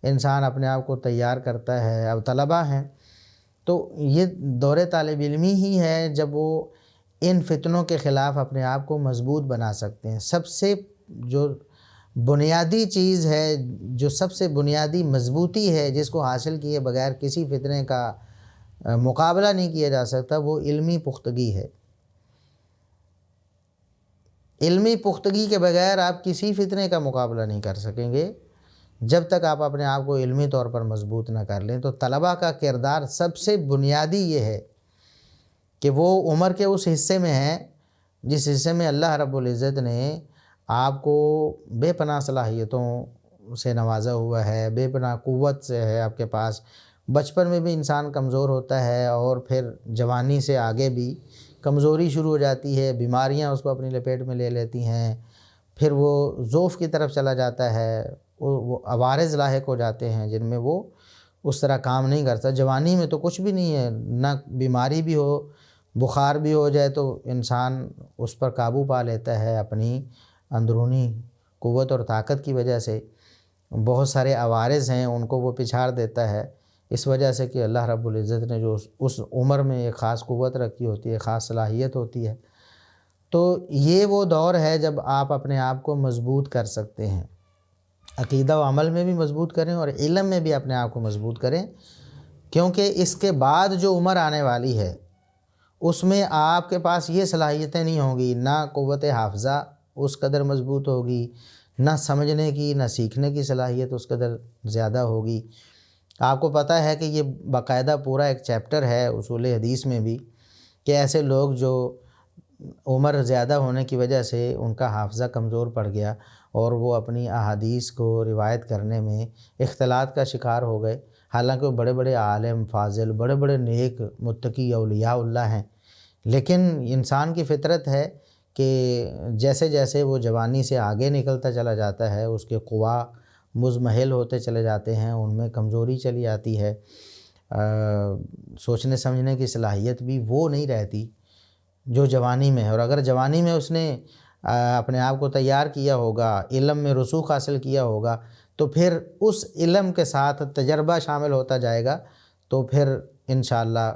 انسان اپنے آپ کو تیار کرتا ہے۔ اب طلباء ہیں تو یہ دور طالب علمی ہی ہے جب وہ ان فتنوں کے خلاف اپنے آپ کو مضبوط بنا سکتے ہیں۔ سب سے جو بنیادی چیز ہے، جو سب سے بنیادی مضبوطی ہے جس کو حاصل کیے بغیر کسی فتنے کا مقابلہ نہیں کیا جا سکتا، وہ علمی پختگی ہے۔ علمی پختگی کے بغیر آپ کسی فتنے کا مقابلہ نہیں کر سکیں گے جب تک آپ اپنے آپ کو علمی طور پر مضبوط نہ کر لیں۔ تو طلباء کا کردار سب سے بنیادی یہ ہے کہ وہ عمر کے اس حصے میں ہیں جس حصے میں اللہ رب العزت نے آپ کو بے پناہ صلاحیتوں سے نوازا ہوا ہے، بے پناہ قوت سے ہے آپ کے پاس۔ بچپن میں بھی انسان کمزور ہوتا ہے اور پھر جوانی سے آگے بھی کمزوری شروع ہو جاتی ہے، بیماریاں اس کو اپنی لپیٹ میں لے لیتی ہیں، پھر وہ ضعف کی طرف چلا جاتا ہے، وہ عوارض لاحق ہو جاتے ہیں جن میں وہ اس طرح کام نہیں کرتا۔ جوانی میں تو کچھ بھی نہیں ہے، نہ بیماری بھی ہو، بخار بھی ہو جائے تو انسان اس پر قابو پا لیتا ہے اپنی اندرونی قوت اور طاقت کی وجہ سے۔ بہت سارے عوارض ہیں ان کو وہ پچھاڑ دیتا ہے، اس وجہ سے کہ اللہ رب العزت نے جو اس عمر میں ایک خاص قوت رکھی ہوتی ہے، خاص صلاحیت ہوتی ہے۔ تو یہ وہ دور ہے جب آپ اپنے آپ کو مضبوط کر سکتے ہیں، عقیدہ و عمل میں بھی مضبوط کریں اور علم میں بھی اپنے آپ کو مضبوط کریں، کیونکہ اس کے بعد جو عمر آنے والی ہے اس میں آپ کے پاس یہ صلاحیتیں نہیں ہوں گی، نہ قوت حافظہ اس قدر مضبوط ہوگی، نہ سمجھنے کی نہ سیکھنے کی صلاحیت اس قدر زیادہ ہوگی۔ آپ کو پتہ ہے کہ یہ باقاعدہ پورا ایک چیپٹر ہے اصول حدیث میں بھی کہ ایسے لوگ جو عمر زیادہ ہونے کی وجہ سے ان کا حافظہ کمزور پڑ گیا اور وہ اپنی احادیث کو روایت کرنے میں اختلاط کا شکار ہو گئے، حالانکہ وہ بڑے بڑے عالم فاضل، بڑے بڑے نیک متقی اولیاء اللہ ہیں، لیکن انسان کی فطرت ہے کہ جیسے جیسے وہ جوانی سے آگے نکلتا چلا جاتا ہے اس کے قوا مضمحل ہوتے چلے جاتے ہیں، ان میں کمزوری چلی آتی ہے، سوچنے سمجھنے کی صلاحیت بھی وہ نہیں رہتی جو جوانی میں ہے۔ اور اگر جوانی میں اس نے اپنے آپ کو تیار کیا ہوگا، علم میں رسوخ حاصل کیا ہوگا، تو پھر اس علم کے ساتھ تجربہ شامل ہوتا جائے گا، تو پھر انشاءاللہ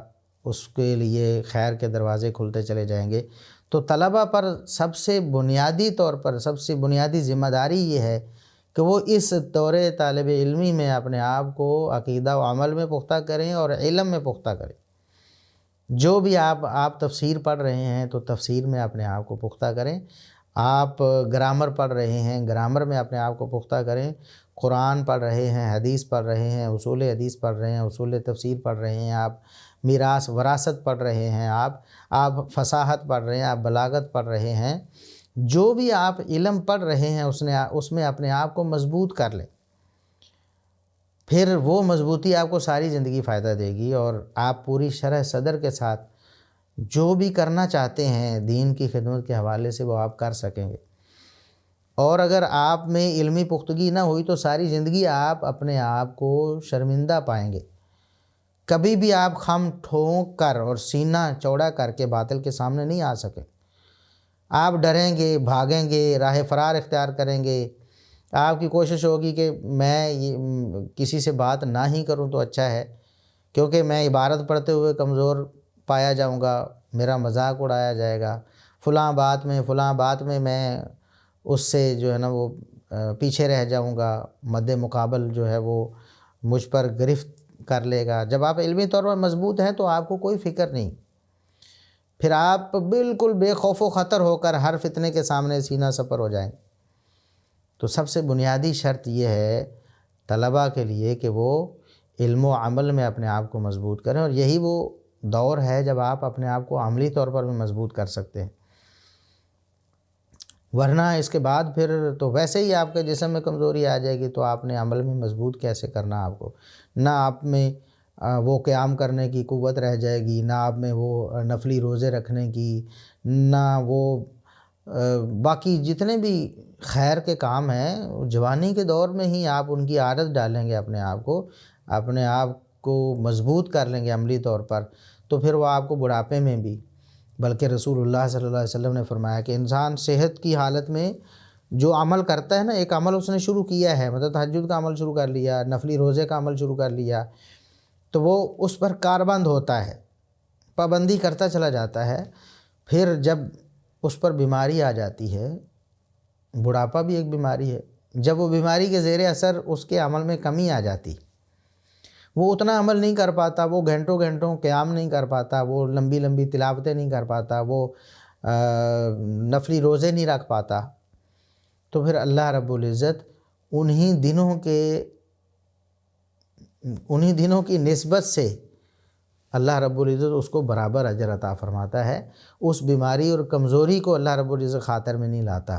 اس کے لیے خیر کے دروازے کھلتے چلے جائیں گے۔ تو طلباء پر سب سے بنیادی طور پر سب سے بنیادی ذمہ داری یہ ہے کہ وہ اس دور طالب علمی میں اپنے آپ کو عقیدہ و عمل میں پختہ کریں اور علم میں پختہ کریں۔ جو بھی آپ تفسیر پڑھ رہے ہیں تو تفسیر میں اپنے آپ کو پختہ کریں، آپ گرامر پڑھ رہے ہیں گرامر میں اپنے آپ کو پختہ کریں، قرآن پڑھ رہے ہیں، حدیث پڑھ رہے ہیں، اصول حدیث پڑھ رہے ہیں، اصول تفسیر پڑھ رہے ہیں، آپ میراث وراثت پڑھ رہے ہیں، آپ فصاحت پڑھ رہے ہیں، آپ بلاغت پڑھ رہے ہیں، جو بھی آپ علم پڑھ رہے ہیں اس میں اپنے آپ کو مضبوط کر لیں، پھر وہ مضبوطی آپ کو ساری زندگی فائدہ دے گی اور آپ پوری شرح صدر کے ساتھ جو بھی کرنا چاہتے ہیں دین کی خدمت کے حوالے سے وہ آپ کر سکیں گے۔ اور اگر آپ میں علمی پختگی نہ ہوئی تو ساری زندگی آپ اپنے آپ کو شرمندہ پائیں گے۔ کبھی بھی آپ خم ٹھونک کر اور سینہ چوڑا کر کے باطل کے سامنے نہیں آ سکے۔ آپ ڈریں گے، بھاگیں گے، راہ فرار اختیار کریں گے۔ آپ کی کوشش ہوگی کہ میں کسی سے بات نہ ہی کروں تو اچھا ہے، کیونکہ میں عبارت پڑھتے ہوئے کمزور پایا جاؤں گا، میرا مذاق اڑایا جائے گا، فلاں بات میں میں اس سے جو ہے نا وہ پیچھے رہ جاؤں گا، مد مقابل جو ہے وہ مجھ پر گرفت کر لے گا۔ جب آپ علمی طور پر مضبوط ہیں تو آپ کو کوئی فکر نہیں، پھر آپ بالکل بے خوف و خطر ہو کر ہر فتنے کے سامنے سینہ سپر ہو جائیں۔ تو سب سے بنیادی شرط یہ ہے طلباء کے لیے کہ وہ علم و عمل میں اپنے آپ کو مضبوط کریں، اور یہی وہ دور ہے جب آپ اپنے آپ کو عملی طور پر بھی مضبوط کر سکتے ہیں۔ ورنہ اس کے بعد پھر تو ویسے ہی آپ کے جسم میں کمزوری آ جائے گی، تو آپ نے عمل میں مضبوط کیسے کرنا؟ آپ کو نہ آپ میں وہ قیام کرنے کی قوت رہ جائے گی، نہ آپ میں وہ نفلی روزے رکھنے کی، نہ وہ باقی جتنے بھی خیر کے کام ہیں جوانی کے دور میں ہی آپ ان کی عادت ڈالیں گے، اپنے آپ کو مضبوط کر لیں گے عملی طور پر، تو پھر وہ آپ کو بڑھاپے میں بھی، بلکہ رسول اللہ صلی اللہ علیہ وسلم نے فرمایا کہ انسان صحت کی حالت میں جو عمل کرتا ہے نا، ایک عمل اس نے شروع کیا ہے، مطلب تہجد کا عمل شروع کر لیا، نفلی روزے کا عمل شروع کر لیا، تو وہ اس پر کاربند ہوتا ہے، پابندی کرتا چلا جاتا ہے۔ پھر جب اس پر بیماری آ جاتی ہے، بڑھاپا بھی ایک بیماری ہے، جب وہ بیماری کے زیر اثر اس کے عمل میں کمی آ جاتی، وہ اتنا عمل نہیں کر پاتا، وہ گھنٹوں گھنٹوں قیام نہیں کر پاتا، وہ لمبی لمبی تلاوتیں نہیں کر پاتا، وہ نفلی روزے نہیں رکھ پاتا، تو پھر اللہ رب العزت انہی دنوں کی نسبت سے اللہ رب العزت اس کو برابر اجر عطا فرماتا ہے۔ اس بیماری اور کمزوری کو اللہ رب العزت خاطر میں نہیں لاتا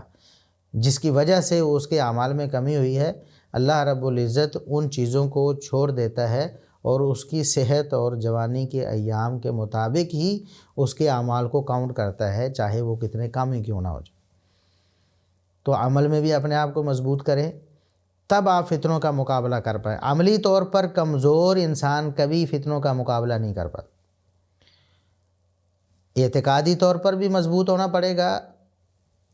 جس کی وجہ سے اس کے اعمال میں کمی ہوئی ہے۔ اللہ رب العزت ان چیزوں کو چھوڑ دیتا ہے اور اس کی صحت اور جوانی کے ایام کے مطابق ہی اس کے اعمال کو کاؤنٹ کرتا ہے، چاہے وہ کتنے کم ہی کیوں نہ ہو جائے۔ تو عمل میں بھی اپنے آپ کو مضبوط کریں، تب آپ فتنوں کا مقابلہ کر پائیں۔ عملی طور پر کمزور انسان کبھی فتنوں کا مقابلہ نہیں کر پاتا۔ اعتقادی طور پر بھی مضبوط ہونا پڑے گا،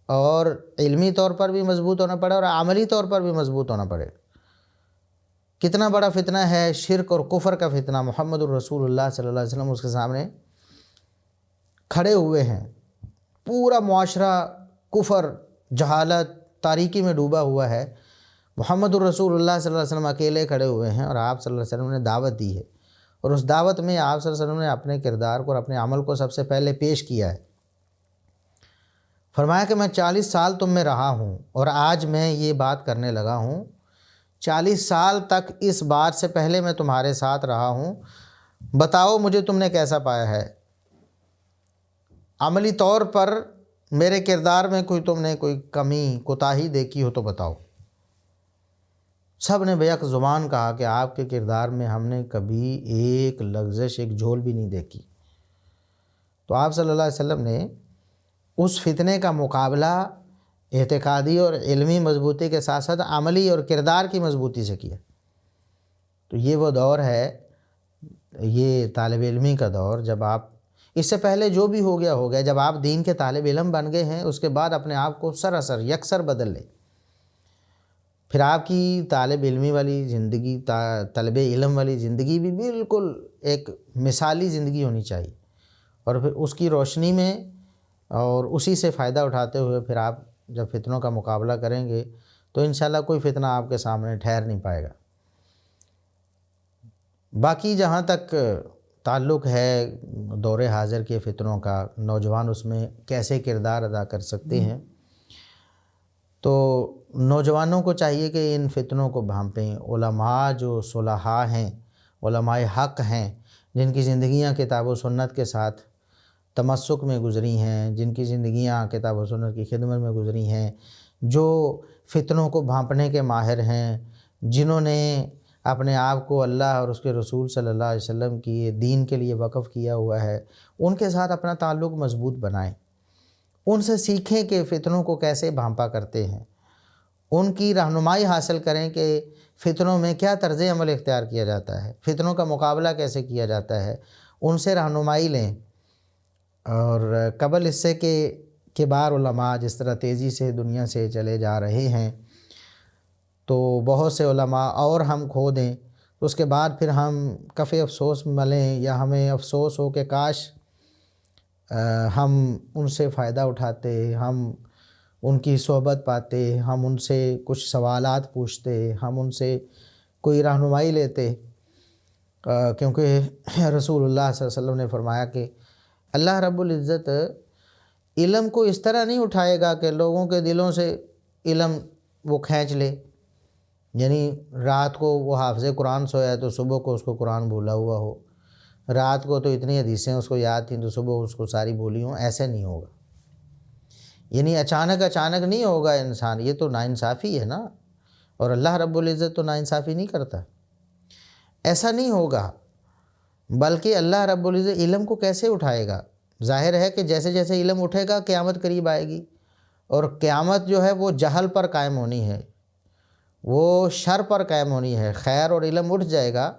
اور علمی طور پر بھی مضبوط ہونا پڑے گا، اور عملی طور پر بھی مضبوط ہونا پڑے گا۔ کتنا بڑا فتنہ ہے شرک اور کفر کا فتنہ، محمد الرسول اللہ صلی اللہ علیہ وسلم اس کے سامنے کھڑے ہوئے ہیں، پورا معاشرہ کفر، جہالت، تاریکی میں ڈوبا ہوا ہے، محمد الرسول اللہ صلی اللہ علیہ وسلم اکیلے کھڑے ہوئے ہیں، اور آپ صلی اللہ علیہ وسلم نے دعوت دی ہے، اور اس دعوت میں آپ صلی اللہ علیہ وسلم نے اپنے کردار کو اور اپنے عمل کو سب سے پہلے پیش کیا ہے۔ فرمایا کہ میں 40 سال تم میں رہا ہوں اور آج میں یہ بات کرنے لگا ہوں، 40 سال تک اس بات سے پہلے میں تمہارے ساتھ رہا ہوں، بتاؤ مجھے تم نے کیسا پایا ہے؟ عملی طور پر میرے کردار میں تم نے کوئی کمی کوتاہی دیکھی ہو تو بتاؤ۔ سب نے بیک زبان کہا کہ آپ کے کردار میں ہم نے کبھی ایک لغزش، ایک جھول بھی نہیں دیکھی۔ تو آپ صلی اللہ علیہ وسلم نے اس فتنے کا مقابلہ اعتقادی اور علمی مضبوطی کے ساتھ ساتھ عملی اور کردار کی مضبوطی سے کیا۔ تو یہ وہ دور ہے، یہ طالب علمی کا دور، جب آپ اس سے پہلے جو بھی ہو گیا، جب آپ دین کے طالب علم بن گئے ہیں، اس کے بعد اپنے آپ کو سراسر یکسر بدل لیں۔ پھر آپ کی طالب علمی والی زندگی، طلب علم والی زندگی بھی بالکل ایک مثالی زندگی ہونی چاہیے، اور پھر اس کی روشنی میں اور اسی سے فائدہ اٹھاتے ہوئے پھر آپ جب فتنوں کا مقابلہ کریں گے تو انشاءاللہ کوئی فتنہ آپ کے سامنے ٹھہر نہیں پائے گا۔ باقی جہاں تک تعلق ہے دور حاضر کے فتنوں کا، نوجوان اس میں کیسے کردار ادا کر سکتے ہیں، تو نوجوانوں کو چاہیے کہ ان فتنوں کو بھانپیں۔ علماء جو صلحاء ہیں، علماء حق ہیں، جن کی زندگیاں کتاب و سنت کے ساتھ تمسک میں گزری ہیں، جن کی زندگیاں کتاب و سنت کی خدمت میں گزری ہیں، جو فتنوں کو بھانپنے کے ماہر ہیں، جنہوں نے اپنے آپ کو اللہ اور اس کے رسول صلی اللہ علیہ وسلم کی دین کے لیے وقف کیا ہوا ہے، ان کے ساتھ اپنا تعلق مضبوط بنائیں، ان سے سیکھیں کہ فتنوں کو کیسے بھانپا کرتے ہیں، ان کی رہنمائی حاصل کریں کہ فتنوں میں کیا طرز عمل اختیار کیا جاتا ہے، فتنوں کا مقابلہ کیسے کیا جاتا ہے، ان سے رہنمائی لیں۔ اور قبل اس سے کہ کبار علماء جس طرح تیزی سے دنیا سے چلے جا رہے ہیں، تو بہت سے علماء اور ہم کھو دیں، تو اس کے بعد پھر ہم کف افسوس ملیں، یا ہمیں افسوس ہو کہ کاش ہم ان سے فائدہ اٹھاتے، ہم ان کی صحبت پاتے، ہم ان سے کچھ سوالات پوچھتے، ہم ان سے کوئی رہنمائی لیتے، کیونکہ رسول اللہ صلی اللہ علیہ وسلم نے فرمایا کہ اللہ رب العزت علم کو اس طرح نہیں اٹھائے گا کہ لوگوں کے دلوں سے علم وہ کھینچ لے، یعنی رات کو وہ حافظ قرآن سویا ہے تو صبح کو اس کو قرآن بھولا ہوا ہو، رات کو تو اتنی حدیثیں اس کو یاد تھیں تو صبح اس کو ساری بھولی ہوں، ایسے نہیں ہوگا۔ یعنی اچانک نہیں ہوگا انسان، یہ تو ناانصافی ہے نا، اور اللہ رب العزت تو ناانصافی نہیں کرتا، ایسا نہیں ہوگا۔ بلکہ اللہ رب العزت علم کو کیسے اٹھائے گا؟ ظاہر ہے کہ جیسے جیسے علم اٹھے گا قیامت قریب آئے گی، اور قیامت جو ہے وہ جہل پر قائم ہونی ہے، وہ شر پر قائم ہونی ہے۔ خیر اور علم اٹھ جائے گا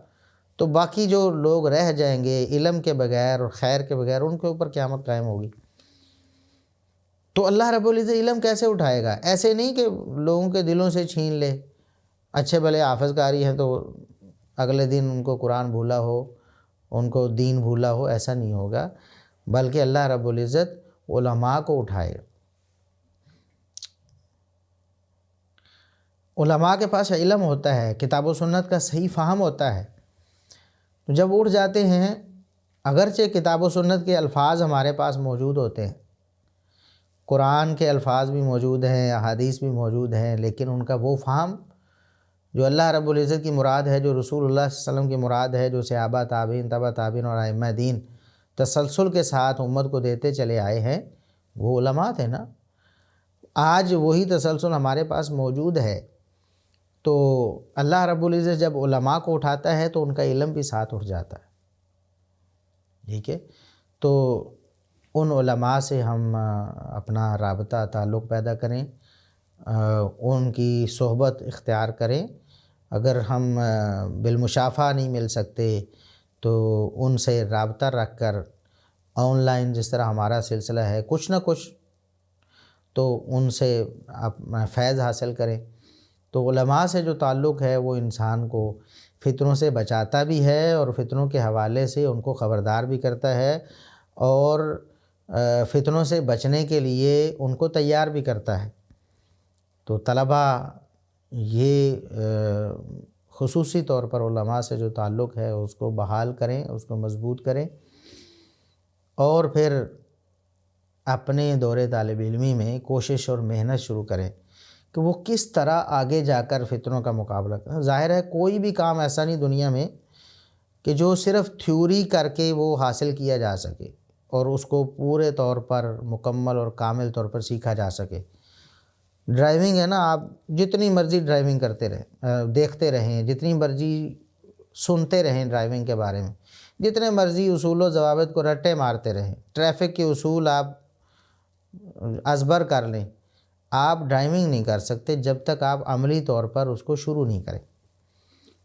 تو باقی جو لوگ رہ جائیں گے علم کے بغیر اور خیر کے بغیر، ان کے اوپر قیامت قائم ہوگی۔ تو اللہ رب العزت علم کیسے اٹھائے گا؟ ایسے نہیں کہ لوگوں کے دلوں سے چھین لے، اچھے بھلے حافظ قاری ہیں تو اگلے دن ان کو قرآن بھولا ہو، ان کو دین بھولا ہو، ایسا نہیں ہوگا، بلکہ اللہ رب العزت علماء کو اٹھائے گا۔ علماء کے پاس علم ہوتا ہے، کتاب و سنت کا صحیح فہم ہوتا ہے، تو جب اٹھ جاتے ہیں، اگرچہ کتاب و سنت کے الفاظ ہمارے پاس موجود ہوتے ہیں، قرآن کے الفاظ بھی موجود ہیں، احادیث بھی موجود ہیں، لیکن ان کا وہ فہم جو اللہ رب العزت کی مراد ہے، جو رسول اللہ صلی اللہ علیہ وسلم کی مراد ہے، جو صحابہ تابعین تبع تابعین اور ائمہ دین تسلسل کے ساتھ امت کو دیتے چلے آئے ہیں، وہ علماء تھے نا۔ آج وہی تسلسل ہمارے پاس موجود ہے، تو اللہ رب العزت جب علماء کو اٹھاتا ہے تو ان کا علم بھی ساتھ اٹھ جاتا ہے، ٹھیک ہے۔ تو ان علماء سے ہم اپنا رابطہ تعلق پیدا کریں، ان کی صحبت اختیار کریں۔ اگر ہم بالمشافہ نہیں مل سکتے تو ان سے رابطہ رکھ کر آن لائن جس طرح ہمارا سلسلہ ہے، کچھ نہ کچھ تو ان سے فیض حاصل کریں۔ تو علماء سے جو تعلق ہے وہ انسان کو فتنوں سے بچاتا بھی ہے، اور فتنوں کے حوالے سے ان کو خبردار بھی کرتا ہے، اور فتنوں سے بچنے کے لیے ان کو تیار بھی کرتا ہے۔ تو طلبہ یہ خصوصی طور پر علماء سے جو تعلق ہے اس کو بحال کریں، اس کو مضبوط کریں، اور پھر اپنے دور طالب علمی میں کوشش اور محنت شروع کریں کہ وہ کس طرح آگے جا کر فتنوں کا مقابلہ کریں۔ ظاہر ہے کوئی بھی کام ایسا نہیں دنیا میں کہ جو صرف تھیوری کر کے وہ حاصل کیا جا سکے اور اس کو پورے طور پر مکمل اور کامل طور پر سیکھا جا سکے۔ ڈرائیونگ ہے نا، آپ جتنی مرضی ڈرائیونگ کرتے رہیں، دیکھتے رہیں، جتنی مرضی سنتے رہیں ڈرائیونگ کے بارے میں، جتنے مرضی اصول و ضوابط کو رٹے مارتے رہیں، ٹریفک کے اصول آپ ازبر کر لیں، آپ ڈرائیونگ نہیں کر سکتے جب تک آپ عملی طور پر اس کو شروع نہیں کریں۔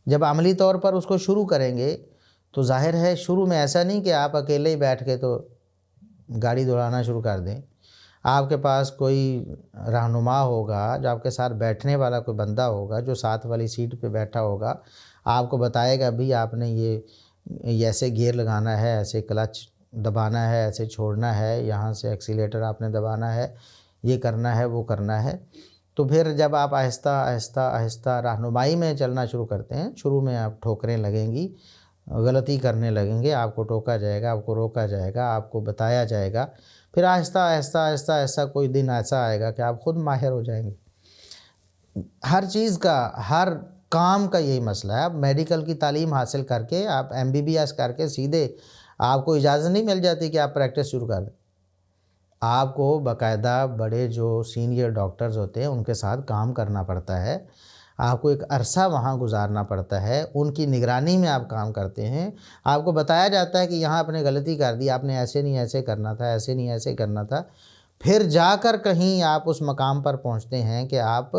جب عملی طور پر اس کو شروع کریں گے تو ظاہر ہے شروع میں ایسا نہیں کہ آپ اکیلے ہی بیٹھ کے تو گاڑی دوڑانا شروع کر دیں، آپ کے پاس کوئی رہنما ہوگا، جو آپ کے ساتھ بیٹھنے والا کوئی بندہ ہوگا جو ساتھ والی سیٹ پہ بیٹھا ہوگا، آپ کو بتائے گا بھی آپ نے یہ ایسے گیئر لگانا ہے، ایسے کلچ دبانا ہے، ایسے چھوڑنا ہے، یہاں سے ایکسیلیٹر آپ نے دبانا ہے، یہ کرنا ہے، وہ کرنا ہے۔ تو پھر جب آپ آہستہ آہستہ آہستہ رہنمائی میں چلنا شروع کرتے ہیں، شروع میں آپ ٹھوکریں لگیں گی، غلطی کرنے لگیں گے، آپ کو ٹوکا جائے گا، آپ کو روکا جائے گا، آپ کو بتایا جائے گا، پھر آہستہ آہستہ آہستہ آہستہ کوئی دن ایسا آئے گا کہ آپ خود ماہر ہو جائیں گے۔ ہر چیز کا، ہر کام کا یہی مسئلہ ہے۔ آپ میڈیکل کی تعلیم حاصل کر کے، آپ MBBS کر کے سیدھے آپ کو اجازت نہیں مل جاتی کہ آپ پریکٹس شروع کر دیں۔ آپ کو باقاعدہ بڑے جو سینئر ڈاکٹرز ہوتے ہیں ان کے ساتھ کام کرنا پڑتا ہے، آپ کو ایک عرصہ وہاں گزارنا پڑتا ہے، ان کی نگرانی میں آپ کام کرتے ہیں، آپ کو بتایا جاتا ہے کہ یہاں آپ نے غلطی کر دی، آپ نے ایسے نہیں ایسے کرنا تھا، ایسے نہیں ایسے کرنا تھا، پھر جا کر کہیں آپ اس مقام پر پہنچتے ہیں کہ آپ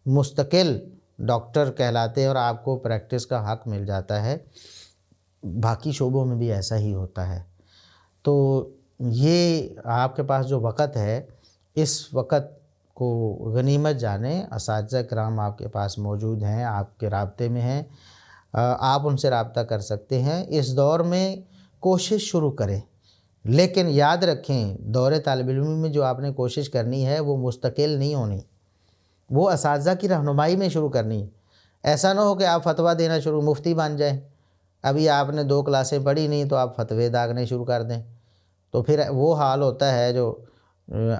مستقل ڈاکٹر کہلاتے ہیں اور آپ کو پریکٹس کا حق مل جاتا ہے۔ باقی شعبوں میں بھی ایسا ہی ہوتا ہے۔ تو یہ آپ کے پاس جو وقت ہے، اس وقت کو غنیمت جانیں۔ اساتذہ کرام آپ کے پاس موجود ہیں، آپ کے رابطے میں ہیں، آپ ان سے رابطہ کر سکتے ہیں۔ اس دور میں کوشش شروع کریں، لیکن یاد رکھیں دور طالب علمی میں جو آپ نے کوشش کرنی ہے وہ مستقل نہیں ہونی، وہ اساتذہ کی رہنمائی میں شروع کرنی ہے۔ ایسا نہ ہو کہ آپ فتویٰ دینا شروع، مفتی بن جائیں، ابھی آپ نے 2 کلاسیں پڑھی نہیں تو آپ فتوے داغنے شروع کر دیں، تو پھر وہ حال ہوتا ہے جو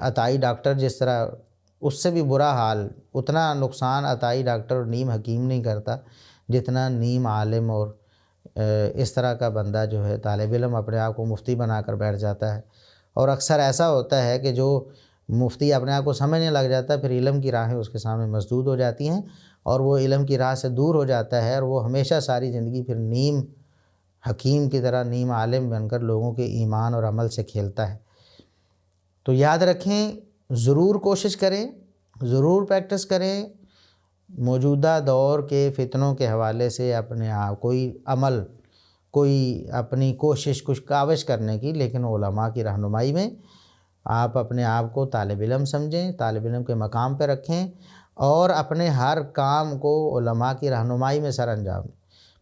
عطائی ڈاکٹر جس طرح، اس سے بھی برا حال، اتنا نقصان عطائی ڈاکٹر اور نیم حکیم نہیں کرتا جتنا نیم عالم اور اس طرح کا بندہ جو ہے طالب علم اپنے آپ کو مفتی بنا کر بیٹھ جاتا ہے۔ اور اکثر ایسا ہوتا ہے کہ جو مفتی اپنے آپ کو سمجھنے لگ جاتا ہے، پھر علم کی راہیں اس کے سامنے مسدود ہو جاتی ہیں اور وہ علم کی راہ سے دور ہو جاتا ہے، اور وہ ہمیشہ ساری زندگی پھر نیم حکیم کی طرح، نیم عالم بن کر لوگوں کے ایمان اور عمل سے کھیلتا ہے۔ تو یاد رکھیں، ضرور کوشش کریں، ضرور پریکٹس کریں۔ موجودہ دور کے فتنوں کے حوالے سے اپنے آپ کوئی عمل، کوئی اپنی کوشش، کچھ کاوش کرنے کی، لیکن علماء کی رہنمائی میں آپ اپنے آپ کو طالب علم سمجھیں، طالب علم کے مقام پہ رکھیں، اور اپنے ہر کام کو علماء کی رہنمائی میں سر انجام دیں۔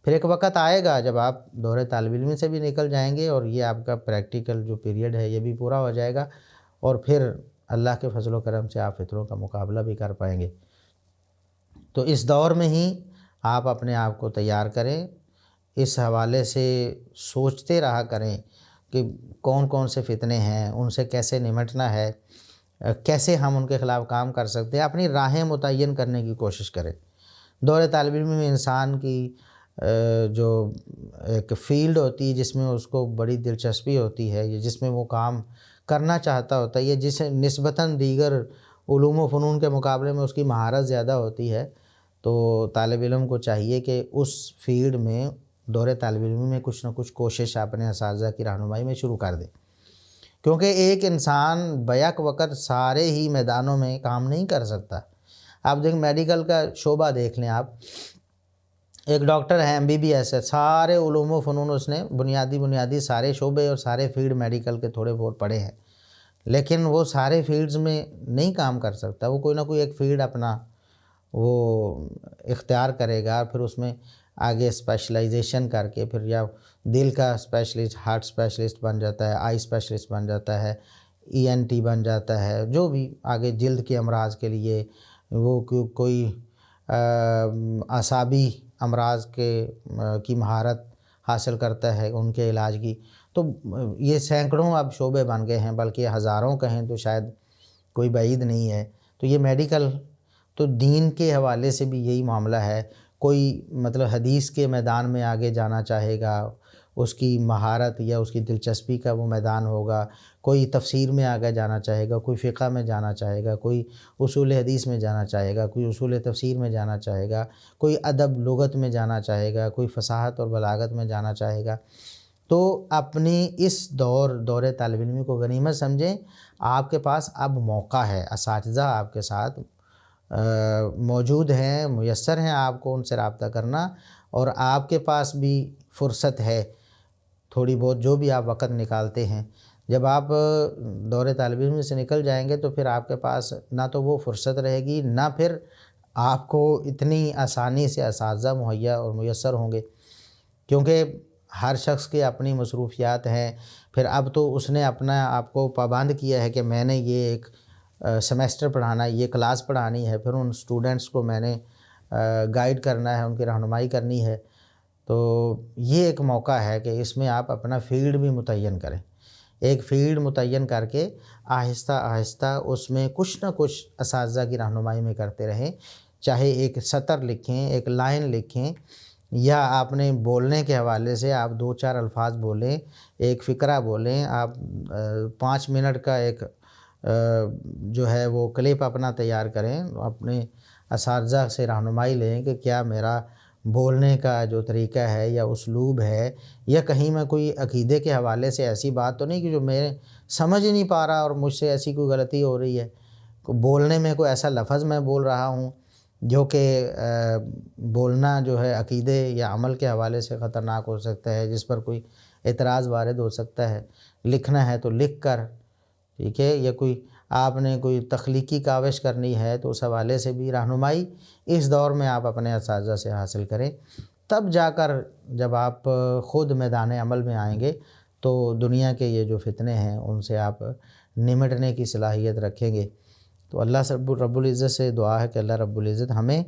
پھر ایک وقت آئے گا جب آپ دور طالب علم سے بھی نکل جائیں گے اور یہ آپ کا پریکٹیکل جو پیریڈ ہے یہ بھی پورا ہو جائے گا، اور پھر اللہ کے فضل و کرم سے آپ فتنوں کا مقابلہ بھی کر پائیں گے۔ تو اس دور میں ہی آپ اپنے آپ کو تیار کریں، اس حوالے سے سوچتے رہا کریں کہ کون کون سے فتنے ہیں، ان سے کیسے نمٹنا ہے، کیسے ہم ان کے خلاف کام کر سکتے ہیں، اپنی راہیں متعین کرنے کی کوشش کریں۔ دور طالب علم میں انسان کی جو ایک فیلڈ ہوتی ہے جس میں اس کو بڑی دلچسپی ہوتی ہے، یا جس میں وہ کام کرنا چاہتا ہوتا ہے، یا جسے نسبتاً دیگر علوم و فنون کے مقابلے میں اس کی مہارت زیادہ ہوتی ہے، تو طالب علم کو چاہیے کہ اس فیلڈ میں دور طالب علم میں کچھ نہ کچھ کوشش اپنے اساتذہ کی رہنمائی میں شروع کر دیں، کیونکہ ایک انسان بیک وقت سارے ہی میدانوں میں کام نہیں کر سکتا۔ آپ دیکھیں، میڈیکل کا شعبہ دیکھ لیں، آپ ایک ڈاکٹر ہے MBBS ہے، سارے علوم و فنون اس نے بنیادی سارے شعبے اور سارے فیلڈ میڈیکل کے تھوڑے بہت پڑھے ہیں، لیکن وہ سارے فیلڈز میں نہیں کام کر سکتا۔ وہ کوئی نہ کوئی ایک فیلڈ اپنا وہ اختیار کرے گا، پھر اس میں آگے اسپیشلائزیشن کر کے پھر یا دل کا اسپیشلسٹ، ہارٹ اسپیشلسٹ بن جاتا ہے، آئی اسپیشلسٹ بن جاتا ہے، ENT بن جاتا ہے، جو بھی آگے جلد کے امراض کے لیے وہ کوئی اعصابی امراض کی مہارت حاصل کرتا ہے ان کے علاج کی۔ تو یہ سینکڑوں اب شعبے بن گئے ہیں، بلکہ ہزاروں کہیں تو شاید کوئی بعید نہیں ہے۔ تو یہ میڈیکل، تو دین کے حوالے سے بھی یہی معاملہ ہے۔ کوئی مطلب حدیث کے میدان میں آگے جانا چاہے گا، اس کی مہارت یا اس کی دلچسپی کا وہ میدان ہوگا، کوئی تفسیر میں آگے جانا چاہے گا، کوئی فقہ میں جانا چاہے گا، کوئی اصول حدیث میں جانا چاہے گا، کوئی اصول تفسیر میں جانا چاہے گا، کوئی ادب لغت میں جانا چاہے گا، کوئی فصاحت اور بلاغت میں جانا چاہے گا۔ تو اپنی اس دور طالب علمی کو غنیمت سمجھیں، آپ کے پاس اب موقع ہے، اساتذہ آپ کے ساتھ موجود ہیں، میسر ہیں، آپ کو ان سے رابطہ کرنا، اور آپ کے پاس بھی فرصت ہے تھوڑی بہت، جو بھی آپ وقت نکالتے ہیں۔ جب آپ دور طالب علم سے نکل جائیں گے تو پھر آپ کے پاس نہ تو وہ فرصت رہے گی، نہ پھر آپ کو اتنی آسانی سے اساتذہ مہیا اور میسر ہوں گے، کیونکہ ہر شخص کے اپنی مصروفیات ہیں۔ پھر اب تو اس نے اپنا آپ کو پابند کیا ہے کہ میں نے یہ ایک سیمیسٹر پڑھانا ہے، یہ کلاس پڑھانی ہے، پھر ان سٹوڈنٹس کو میں نے گائیڈ کرنا ہے، ان کی رہنمائی کرنی ہے۔ تو یہ ایک موقع ہے کہ اس میں آپ اپنا فیلڈ بھی متعین کریں، ایک فیلڈ متعین کر کے آہستہ آہستہ اس میں کچھ نہ کچھ اساتذہ کی رہنمائی میں کرتے رہیں، چاہے ایک سطر لکھیں، ایک لائن لکھیں، یا آپ نے بولنے کے حوالے سے آپ 2-4 الفاظ بولیں، ایک فقرہ بولیں، آپ 5 منٹ کا ایک جو ہے وہ کلپ اپنا تیار کریں، اپنے اساتذہ سے رہنمائی لیں کہ کیا میرا بولنے کا جو طریقہ ہے یا اسلوب ہے، یا کہیں میں کوئی عقیدے کے حوالے سے ایسی بات تو نہیں کہ جو میں سمجھ ہی نہیں پا رہا اور مجھ سے ایسی کوئی غلطی ہو رہی ہے، بولنے میں کوئی ایسا لفظ میں بول رہا ہوں جو کہ بولنا جو ہے عقیدے یا عمل کے حوالے سے خطرناک ہو سکتا ہے، جس پر کوئی اعتراض وارد ہو سکتا ہے۔ لکھنا ہے تو لکھ کر، ٹھیک ہے، یا کوئی آپ نے کوئی تخلیقی کاوش کرنی ہے تو اس حوالے سے بھی رہنمائی اس دور میں آپ اپنے اساتذہ سے حاصل کریں، تب جا کر جب آپ خود میدان عمل میں آئیں گے تو دنیا کے یہ جو فتنے ہیں ان سے آپ نمٹنے کی صلاحیت رکھیں گے۔ تو اللہ سے رب العزت سے دعا ہے کہ اللہ رب العزت ہمیں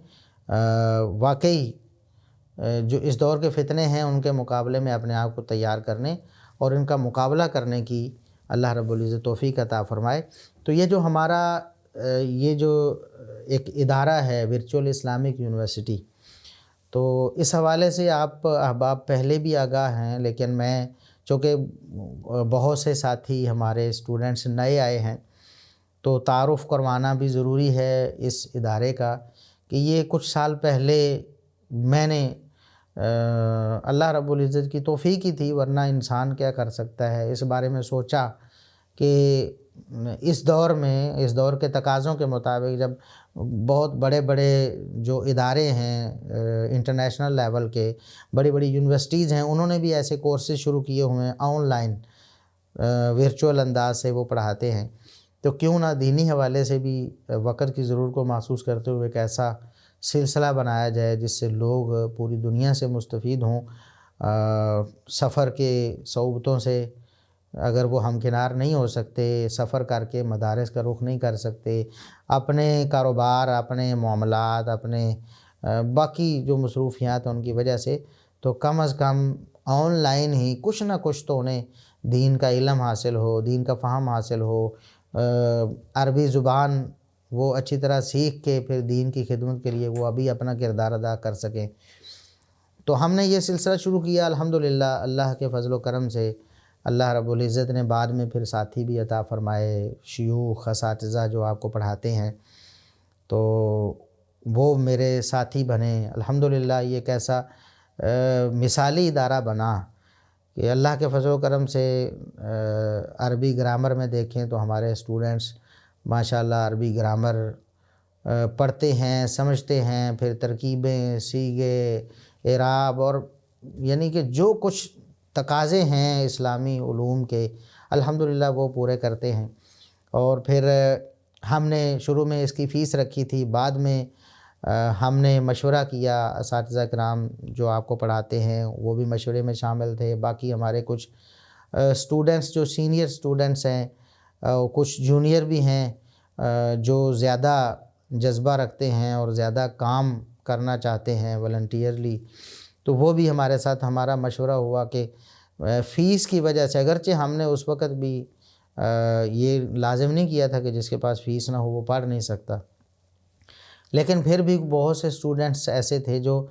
واقعی جو اس دور کے فتنے ہیں ان کے مقابلے میں اپنے آپ کو تیار کرنے اور ان کا مقابلہ کرنے کی اللہ رب العزت توفیق عطا فرمائے۔ تو یہ جو ہمارا یہ جو ایک ادارہ ہے ورچوئل اسلامک یونیورسٹی، تو اس حوالے سے آپ احباب پہلے بھی آگاہ ہیں، لیکن میں چونکہ بہت سے ساتھی ہمارے اسٹوڈنٹس نئے آئے ہیں تو تعارف کروانا بھی ضروری ہے اس ادارے کا، کہ یہ کچھ سال پہلے میں نے اللہ رب العزت کی توفیق ہی تھی، ورنہ انسان کیا کر سکتا ہے، اس بارے میں سوچا کہ اس دور میں، اس دور کے تقاضوں کے مطابق جب بہت بڑے بڑے جو ادارے ہیں انٹرنیشنل لیول کے، بڑی بڑی یونیورسٹیز ہیں، انہوں نے بھی ایسے کورسز شروع کیے ہوئے ہیں آن لائن ورچوئل انداز سے وہ پڑھاتے ہیں، تو کیوں نہ دینی حوالے سے بھی وقت کی ضرورت کو محسوس کرتے ہوئے ایک ایسا سلسلہ بنایا جائے جس سے لوگ پوری دنیا سے مستفید ہوں۔ سفر کے صعوبتوں سے اگر وہ ہمکنار نہیں ہو سکتے، سفر کر کے مدارس کا رخ نہیں کر سکتے، اپنے کاروبار، اپنے معاملات، اپنے باقی جو مصروفیات ہیں ان کی وجہ سے، تو کم از کم آن لائن ہی کچھ نہ کچھ تو انہیں دین کا علم حاصل ہو، دین کا فہم حاصل ہو، عربی زبان وہ اچھی طرح سیکھ کے پھر دین کی خدمت کے لیے وہ ابھی اپنا کردار ادا کر سکیں۔ تو ہم نے یہ سلسلہ شروع کیا الحمدللہ، اللہ کے فضل و کرم سے اللہ رب العزت نے بعد میں پھر ساتھی بھی عطا فرمائے، شیوخ اساتذہ جو آپ کو پڑھاتے ہیں، تو وہ میرے ساتھی بنے۔ الحمدللہ یہ ایک ایسا مثالی ادارہ بنا کہ اللہ کے فضل و کرم سے عربی گرامر میں دیکھیں تو ہمارے اسٹوڈنٹس ماشاءاللہ عربی گرامر پڑھتے ہیں، سمجھتے ہیں، پھر ترکیبیں، صیغے، اعراب، اور یعنی کہ جو کچھ تقاضے ہیں اسلامی علوم کے الحمدللہ وہ پورے کرتے ہیں۔ اور پھر ہم نے شروع میں اس کی فیس رکھی تھی، بعد میں ہم نے مشورہ کیا، اساتذہ کرام جو آپ کو پڑھاتے ہیں وہ بھی مشورے میں شامل تھے، باقی ہمارے کچھ اسٹوڈنٹس جو سینئر اسٹوڈنٹس ہیں، کچھ جونیئر بھی ہیں جو زیادہ جذبہ رکھتے ہیں اور زیادہ کام کرنا چاہتے ہیں والنٹیئرلی، تو وہ بھی ہمارے ساتھ ہمارا مشورہ ہوا کہ فیس کی وجہ سے، اگرچہ ہم نے اس وقت بھی یہ لازم نہیں کیا تھا کہ جس کے پاس فیس نہ ہو وہ پڑھ نہیں سکتا، لیکن پھر بھی بہت سے اسٹوڈنٹس ایسے تھے جو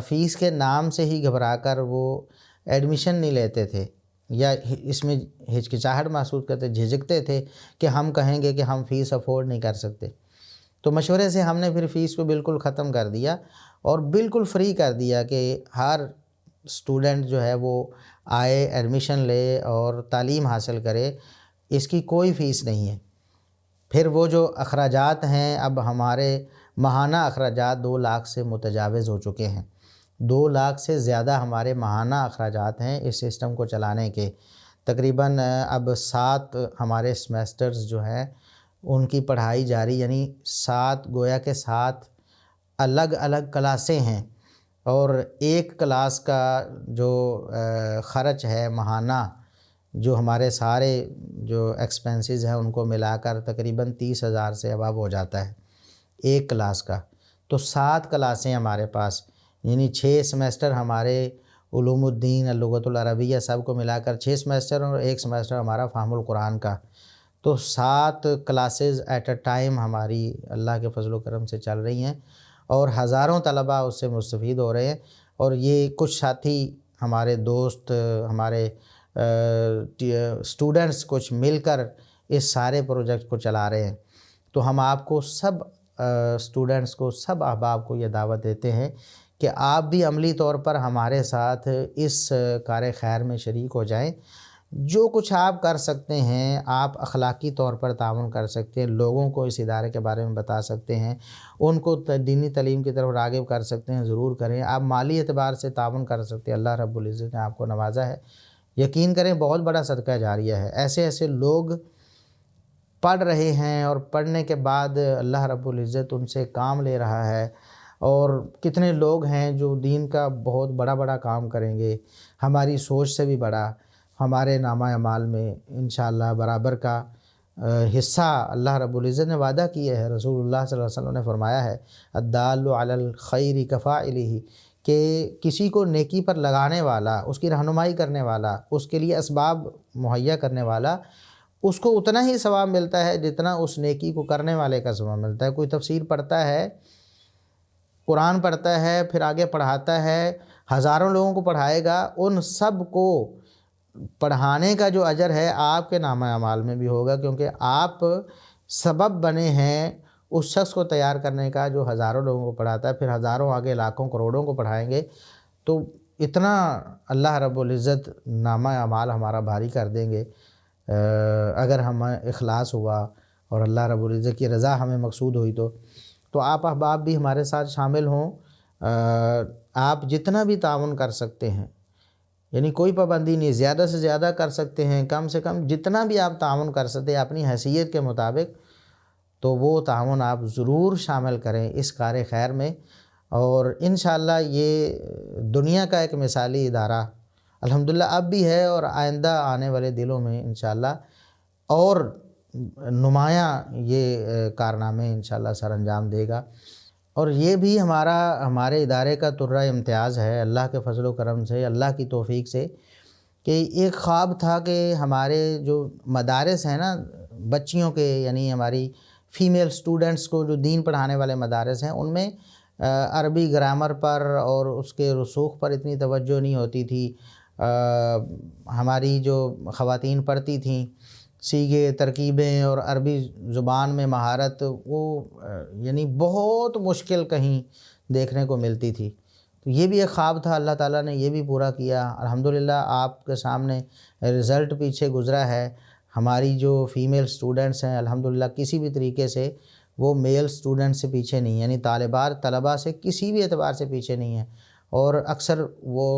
فیس کے نام سے ہی گھبرا کر وہ ایڈمیشن نہیں لیتے تھے، یا اس میں ہچکچاہٹ محسوس کرتے، جھجکتے تھے کہ ہم کہیں گے کہ ہم فیس افورڈ نہیں کر سکتے۔ تو مشورے سے ہم نے پھر فیس کو بالکل ختم کر دیا اور بالکل فری کر دیا کہ ہر اسٹوڈنٹ جو ہے وہ آئے، ایڈمیشن لے اور تعلیم حاصل کرے، اس کی کوئی فیس نہیں ہے۔ پھر وہ جو اخراجات ہیں، اب ہمارے ماہانہ اخراجات 2 لاکھ سے متجاوز ہو چکے ہیں، 2 لاکھ سے زیادہ ہمارے ماہانہ اخراجات ہیں اس سسٹم کو چلانے کے۔ تقریباً اب 7 ہمارے سمیسٹرز جو ہیں ان کی پڑھائی جاری، یعنی 7 گویا کہ 7 الگ الگ کلاسیں ہیں، اور ایک کلاس کا جو خرچ ہے ماہانہ، جو ہمارے سارے جو ایکسپنسز ہیں ان کو ملا کر تقریباً 30,000 سے ابو ہو جاتا ہے ایک کلاس کا۔ تو 7 کلاسیں ہمارے پاس، یعنی 6 سمیسٹر ہمارے علوم الدین، اللغۃ العربیہ سب کو ملا کر 6 سمیسٹر، اور ایک سمیسٹر ہمارا فہم القرآن کا۔ تو 7 کلاسز ایٹ اے ٹائم ہماری اللہ کے فضل و کرم سے چل رہی ہیں، اور ہزاروں طلباء اس سے مستفید ہو رہے ہیں، اور یہ کچھ ساتھی ہمارے دوست، ہمارے اسٹوڈنٹس کچھ مل کر اس سارے پروجیکٹ کو چلا رہے ہیں۔ تو ہم آپ کو سب اسٹوڈنٹس کو، سب احباب کو یہ دعوت دیتے ہیں کہ آپ بھی عملی طور پر ہمارے ساتھ اس کار خیر میں شریک ہو جائیں، جو کچھ آپ کر سکتے ہیں، آپ اخلاقی طور پر تعاون کر سکتے ہیں، لوگوں کو اس ادارے کے بارے میں بتا سکتے ہیں، ان کو دینی تعلیم کی طرف راغب کر سکتے ہیں، ضرور کریں۔ آپ مالی اعتبار سے تعاون کر سکتے ہیں، اللہ رب العزت نے آپ کو نوازا ہے، یقین کریں بہت بڑا صدقہ جاریہ ہے۔ ایسے ایسے لوگ پڑھ رہے ہیں اور پڑھنے کے بعد اللہ رب العزت ان سے کام لے رہا ہے، اور کتنے لوگ ہیں جو دین کا بہت بڑا بڑا کام کریں گے، ہماری سوچ سے بھی بڑا، ہمارے نامہ اعمال میں انشاءاللہ برابر کا حصہ اللہ رب العزت نے وعدہ کیا ہے۔ رسول اللہ صلی اللہ علیہ وسلم نے فرمایا ہے الدال علی الخیر کفاعلہ، کہ کسی کو نیکی پر لگانے والا، اس کی رہنمائی کرنے والا، اس کے لیے اسباب مہیا کرنے والا، اس کو اتنا ہی ثواب ملتا ہے جتنا اس نیکی کو کرنے والے کا ثواب ملتا ہے۔ کوئی تفسیر پڑھتا ہے، قرآن پڑھتا ہے، پھر آگے پڑھاتا ہے، ہزاروں لوگوں کو پڑھائے گا، ان سب کو پڑھانے کا جو اجر ہے آپ کے نامہ اعمال میں بھی ہوگا، کیونکہ آپ سبب بنے ہیں اس شخص کو تیار کرنے کا جو ہزاروں لوگوں کو پڑھاتا ہے، پھر ہزاروں آگے لاکھوں کروڑوں کو پڑھائیں گے، تو اتنا اللہ رب العزت نامہ اعمال ہمارا بھاری کر دیں گے اگر ہمیں اخلاص ہوا اور اللہ رب العزت کی رضا ہمیں مقصود ہوئی تو آپ احباب بھی ہمارے ساتھ شامل ہوں۔ آپ جتنا بھی تعاون کر سکتے ہیں، یعنی کوئی پابندی نہیں، زیادہ سے زیادہ کر سکتے ہیں، کم سے کم جتنا بھی آپ تعاون کر سکتے ہیں اپنی حیثیت کے مطابق، تو وہ تعاون آپ ضرور شامل کریں اس کار خیر میں، اور انشاءاللہ یہ دنیا کا ایک مثالی ادارہ الحمدللہ اب بھی ہے، اور آئندہ آنے والے دلوں میں انشاءاللہ اور نمایاں یہ کارنامے انشاءاللہ سر انجام دے گا۔ اور یہ بھی ہمارے ادارے کا ترہ امتیاز ہے اللہ کے فضل و کرم سے، اللہ کی توفیق سے، کہ ایک خواب تھا کہ ہمارے جو مدارس ہیں نا بچیوں کے، یعنی ہماری فیمیل سٹوڈنٹس کو جو دین پڑھانے والے مدارس ہیں، ان میں عربی گرامر پر اور اس کے رسوخ پر اتنی توجہ نہیں ہوتی تھی۔ ہماری جو خواتین پڑھتی تھیں صیغے، ترکیبیں اور عربی زبان میں مہارت، وہ یعنی بہت مشکل کہیں دیکھنے کو ملتی تھی۔ تو یہ بھی ایک خواب تھا، اللہ تعالیٰ نے یہ بھی پورا کیا الحمدللہ۔ آپ کے سامنے رزلٹ پیچھے گزرا ہے، ہماری جو فیمیل سٹوڈنٹس ہیں الحمدللہ کسی بھی طریقے سے وہ میل سٹوڈنٹ سے پیچھے نہیں، یعنی طلباء سے کسی بھی اعتبار سے پیچھے نہیں ہیں، اور اکثر وہ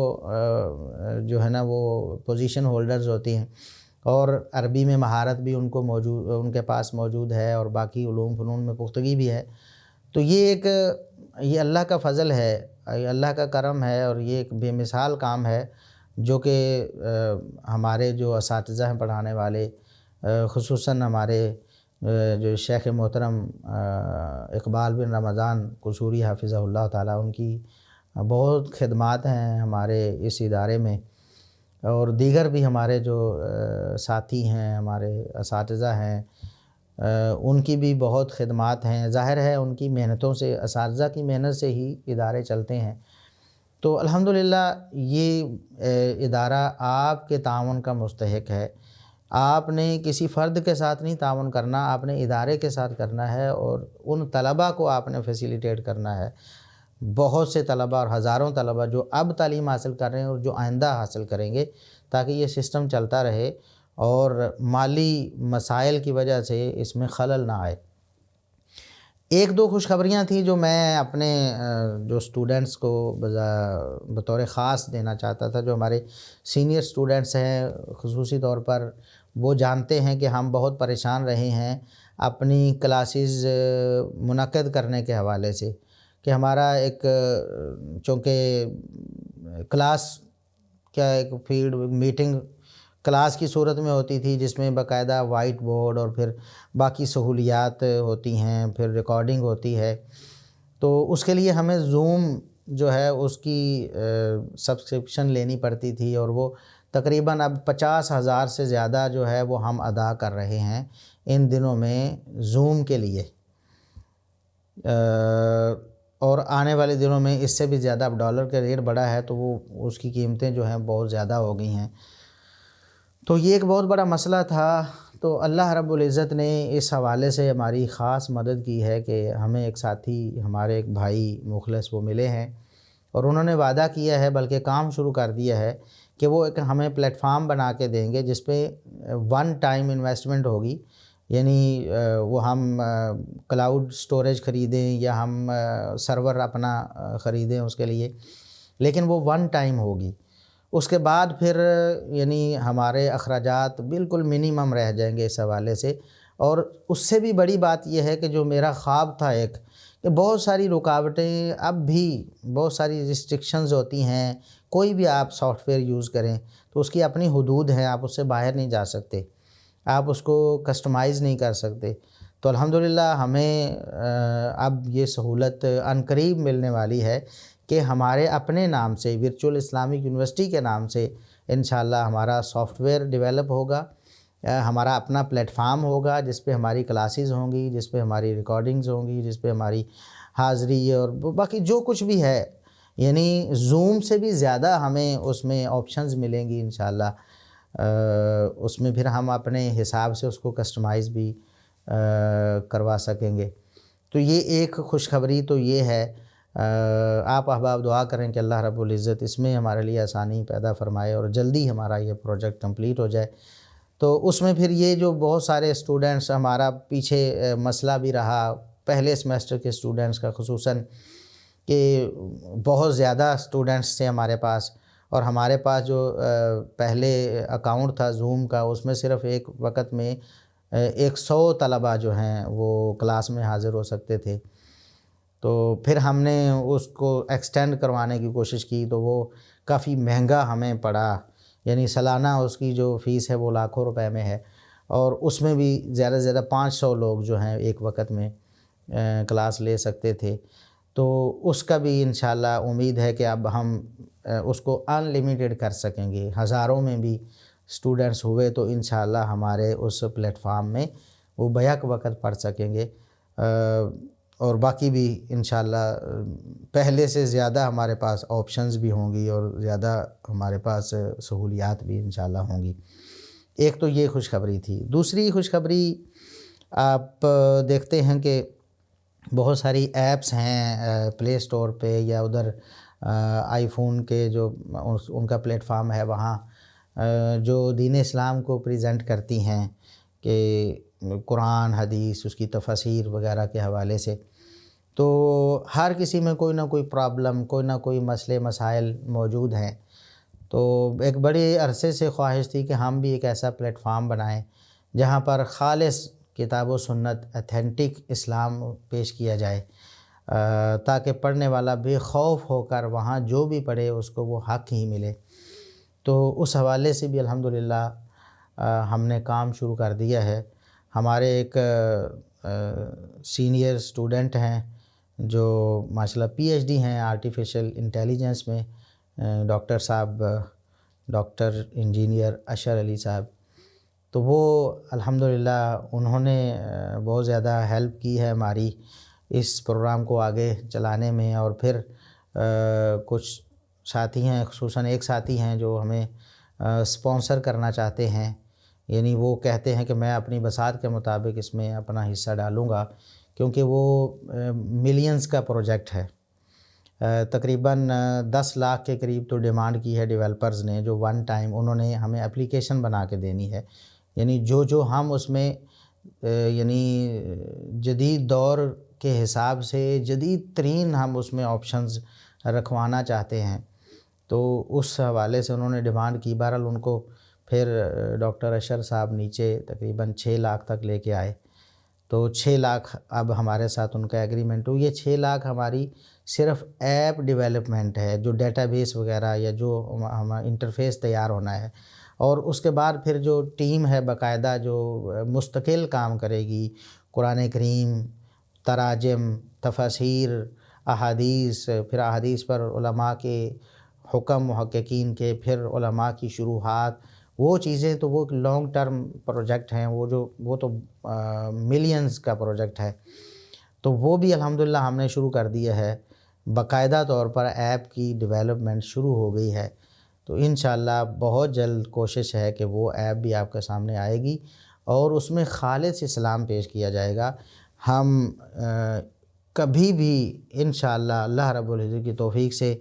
جو ہے نا وہ پوزیشن ہولڈرز ہوتی ہیں، اور عربی میں مہارت بھی ان کے پاس موجود ہے، اور باقی علوم فنون میں پختگی بھی ہے۔ تو یہ اللہ کا فضل ہے، یہ اللہ کا کرم ہے، اور یہ ایک بے مثال کام ہے جو کہ ہمارے جو اساتذہ ہیں پڑھانے والے، خصوصاً ہمارے جو شیخ محترم اقبال بن رمضان قصوری حافظہ اللہ تعالیٰ، ان کی بہت خدمات ہیں ہمارے اس ادارے میں، اور دیگر بھی ہمارے جو ساتھی ہیں، ہمارے اساتذہ ہیں، ان کی بھی بہت خدمات ہیں۔ ظاہر ہے ان کی محنتوں سے، اساتذہ کی محنت سے ہی ادارے چلتے ہیں۔ تو الحمدللہ یہ ادارہ آپ کے تعاون کا مستحق ہے۔ آپ نے کسی فرد کے ساتھ نہیں تعاون کرنا، آپ نے ادارے کے ساتھ کرنا ہے، اور ان طلباء کو آپ نے فیسیلیٹیٹ کرنا ہے، بہت سے طلباء اور ہزاروں طلباء جو اب تعلیم حاصل کر رہے ہیں اور جو آئندہ حاصل کریں گے، تاکہ یہ سسٹم چلتا رہے اور مالی مسائل کی وجہ سے اس میں خلل نہ آئے۔ ایک دو خوشخبریاں تھیں جو میں اپنے جو سٹوڈنٹس کو بطور خاص دینا چاہتا تھا۔ جو ہمارے سینئر سٹوڈنٹس ہیں خصوصی طور پر، وہ جانتے ہیں کہ ہم بہت پریشان رہے ہیں اپنی کلاسز منعقد کرنے کے حوالے سے، کہ ہمارا ایک چونکہ کلاس کیا ایک فیلڈ میٹنگ کلاس کی صورت میں ہوتی تھی، جس میں باقاعدہ وائٹ بورڈ اور پھر باقی سہولیات ہوتی ہیں، پھر ریکارڈنگ ہوتی ہے، تو اس کے لیے ہمیں زوم جو ہے اس کی سبسکرپشن لینی پڑتی تھی، اور وہ تقریباً اب 50,000 سے زیادہ جو ہے وہ ہم ادا کر رہے ہیں ان دنوں میں زوم کے لیے، اور آنے والے دنوں میں اس سے بھی زیادہ۔ اب ڈالر کا ریٹ بڑا ہے تو وہ اس کی قیمتیں جو ہیں بہت زیادہ ہو گئی ہیں، تو یہ ایک بہت بڑا مسئلہ تھا۔ تو اللہ رب العزت نے اس حوالے سے ہماری خاص مدد کی ہے کہ ہمیں ایک ساتھی، ہمارے ایک بھائی مخلص وہ ملے ہیں، اور انہوں نے وعدہ کیا ہے، بلکہ کام شروع کر دیا ہے، کہ وہ ایک ہمیں پلیٹ فارم بنا کے دیں گے جس پہ ون ٹائم انویسٹمنٹ ہوگی، یعنی وہ ہم کلاؤڈ سٹوریج خریدیں یا ہم سرور اپنا خریدیں اس کے لیے، لیکن وہ ون ٹائم ہوگی۔ اس کے بعد پھر یعنی ہمارے اخراجات بالکل منیمم رہ جائیں گے اس حوالے سے۔ اور اس سے بھی بڑی بات یہ ہے کہ جو میرا خواب تھا ایک، کہ بہت ساری رکاوٹیں اب بھی، بہت ساری ریسٹرکشنز ہوتی ہیں، کوئی بھی آپ سافٹ ویئر یوز کریں تو اس کی اپنی حدود ہیں، آپ اس سے باہر نہیں جا سکتے، آپ اس کو کسٹمائز نہیں کر سکتے۔ تو الحمدللہ ہمیں اب یہ سہولت عنقریب ملنے والی ہے کہ ہمارے اپنے نام سے ورچوئل اسلامک یونیورسٹی کے نام سے انشاءاللہ ہمارا سافٹ ویئر ڈیولپ ہوگا، ہمارا اپنا پلیٹ فارم ہوگا جس پہ ہماری کلاسز ہوں گی، جس پہ ہماری ریکارڈنگز ہوں گی، جس پہ ہماری حاضری اور باقی جو کچھ بھی ہے، یعنی زوم سے بھی زیادہ ہمیں اس میں آپشنز ملیں گی انشاءاللہ۔ اس میں پھر ہم اپنے حساب سے اس کو کسٹمائز بھی کروا سکیں گے۔ تو یہ ایک خوشخبری تو یہ ہے، آپ احباب دعا کریں کہ اللہ رب العزت اس میں ہمارے لیے آسانی پیدا فرمائے اور جلدی ہمارا یہ پروجیکٹ کمپلیٹ ہو جائے۔ تو اس میں پھر یہ جو بہت سارے اسٹوڈنٹس، ہمارا پیچھے مسئلہ بھی رہا پہلے سیمسٹر کے اسٹوڈنٹس کا خصوصاً، کہ بہت زیادہ اسٹوڈنٹس تھے ہمارے پاس، اور ہمارے پاس جو پہلے اکاؤنٹ تھا زوم کا، اس میں صرف ایک وقت میں 100 طلباء جو ہیں وہ کلاس میں حاضر ہو سکتے تھے۔ تو پھر ہم نے اس کو ایکسٹینڈ کروانے کی کوشش کی تو وہ کافی مہنگا ہمیں پڑا، یعنی سالانہ اس کی جو فیس ہے وہ لاکھوں روپے میں ہے، اور اس میں بھی زیادہ سے زیادہ 500 لوگ جو ہیں ایک وقت میں کلاس لے سکتے تھے۔ تو اس کا بھی انشاءاللہ امید ہے کہ اب ہم اس کو ان لمیٹڈ کر سکیں گے، ہزاروں میں بھی اسٹوڈنٹس ہوئے تو انشاءاللہ ہمارے اس پلیٹ فارم میں وہ بیک وقت پڑھ سکیں گے، اور باقی بھی انشاءاللہ پہلے سے زیادہ ہمارے پاس آپشنز بھی ہوں گی اور زیادہ ہمارے پاس سہولیات بھی انشاءاللہ ہوں گی۔ ایک تو یہ خوشخبری تھی۔ دوسری خوشخبری، آپ دیکھتے ہیں کہ بہت ساری ایپس ہیں پلے سٹور پہ یا ادھر آئی فون کے جو ان کا پلیٹ فارم ہے وہاں، جو دین اسلام کو پریزنٹ کرتی ہیں کہ قرآن حدیث اس کی تفاسیر وغیرہ کے حوالے سے۔ تو ہر کسی میں کوئی نہ کوئی پرابلم، کوئی نہ کوئی مسئلے مسائل موجود ہیں۔ تو ایک بڑے عرصے سے خواہش تھی کہ ہم بھی ایک ایسا پلیٹ فارم بنائیں جہاں پر خالص کتاب و سنت ایتھینٹک اسلام پیش کیا جائے، تاکہ پڑھنے والا بے خوف ہو کر وہاں جو بھی پڑھے اس کو وہ حق ہی ملے۔ تو اس حوالے سے بھی الحمدللہ ہم نے کام شروع کر دیا ہے۔ ہمارے ایک سینئر اسٹوڈنٹ ہیں جو ماشاءاللہ پی ایچ ڈی ہیں آرٹیفیشل انٹیلیجنس میں، ڈاکٹر صاحب، ڈاکٹر انجینئر اشر علی صاحب، تو وہ الحمدللہ انہوں نے بہت زیادہ ہیلپ کی ہے ہماری اس پروگرام کو آگے چلانے میں۔ اور پھر کچھ ساتھی ہیں، خصوصاً ایک ساتھی ہیں جو ہمیں اسپانسر کرنا چاہتے ہیں، یعنی وہ کہتے ہیں کہ میں اپنی بساط کے مطابق اس میں اپنا حصہ ڈالوں گا، کیونکہ وہ ملینز کا پروجیکٹ ہے۔ تقریباً 10 لاکھ کے قریب تو ڈیمانڈ کی ہے ڈیولپرز نے، جو ون ٹائم انہوں نے ہمیں اپلیکیشن بنا کے دینی ہے، یعنی جو ہم اس میں یعنی جدید دور کے حساب سے جدید ترین ہم اس میں آپشنز رکھوانا چاہتے ہیں۔ تو اس حوالے سے انہوں نے ڈیمانڈ کی، بہرحال ان کو پھر ڈاکٹر اشر صاحب نیچے تقریباً 6 لاکھ تک لے کے آئے۔ تو 6 لاکھ اب ہمارے ساتھ ان کا ایگریمنٹ ہو۔ یہ 6 لاکھ ہماری صرف ایپ ڈیولپمنٹ ہے، جو ڈیٹا بیس وغیرہ یا جو ہمارا انٹرفیس تیار ہونا ہے، اور اس کے بعد پھر جو ٹیم ہے باقاعدہ جو مستقل کام کرے گی، قرآن کریم، تراجم، تفاسیر، احادیث، پھر احادیث پر علماء کے حکم، محققین کے، پھر علماء کی شروحات، وہ چیزیں تو وہ لانگ ٹرم پروجیکٹ ہیں، وہ تو ملینز کا پروجیکٹ ہے۔ تو وہ بھی الحمدللہ ہم نے شروع کر دیا ہے، باقاعدہ طور پر ایپ کی ڈیولپمنٹ شروع ہو گئی ہے۔ تو انشاءاللہ بہت جلد کوشش ہے کہ وہ ایپ بھی آپ کے سامنے آئے گی اور اس میں خالص اسلام پیش کیا جائے گا۔ ہم کبھی بھی انشاءاللہ اللہ رب العزت کی توفیق سے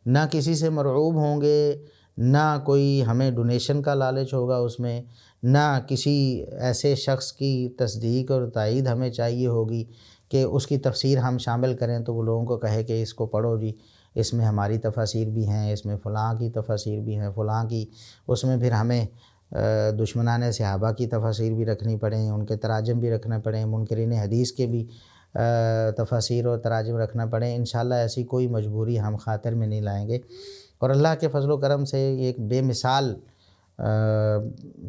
نہ کسی سے مرعوب ہوں گے، نہ کوئی ہمیں ڈونیشن کا لالچ ہوگا اس میں، نہ کسی ایسے شخص کی تصدیق اور تائید ہمیں چاہیے ہوگی کہ اس کی تفسیر ہم شامل کریں تو وہ لوگوں کو کہے کہ اس کو پڑھو جی، اس میں ہماری تفاسیر بھی ہیں، اس میں فلاں کی تفاسیر بھی ہیں، فلاں کی، اس میں پھر ہمیں دشمنان صحابہ کی تفاسیر بھی رکھنی پڑیں، ان کے تراجم بھی رکھنا پڑیں، منکرین حدیث کے بھی تفاسیر اور تراجم رکھنا پڑیں۔ انشاءاللہ ایسی کوئی مجبوری ہم خاطر میں نہیں لائیں گے، اور اللہ کے فضل و کرم سے ایک بے مثال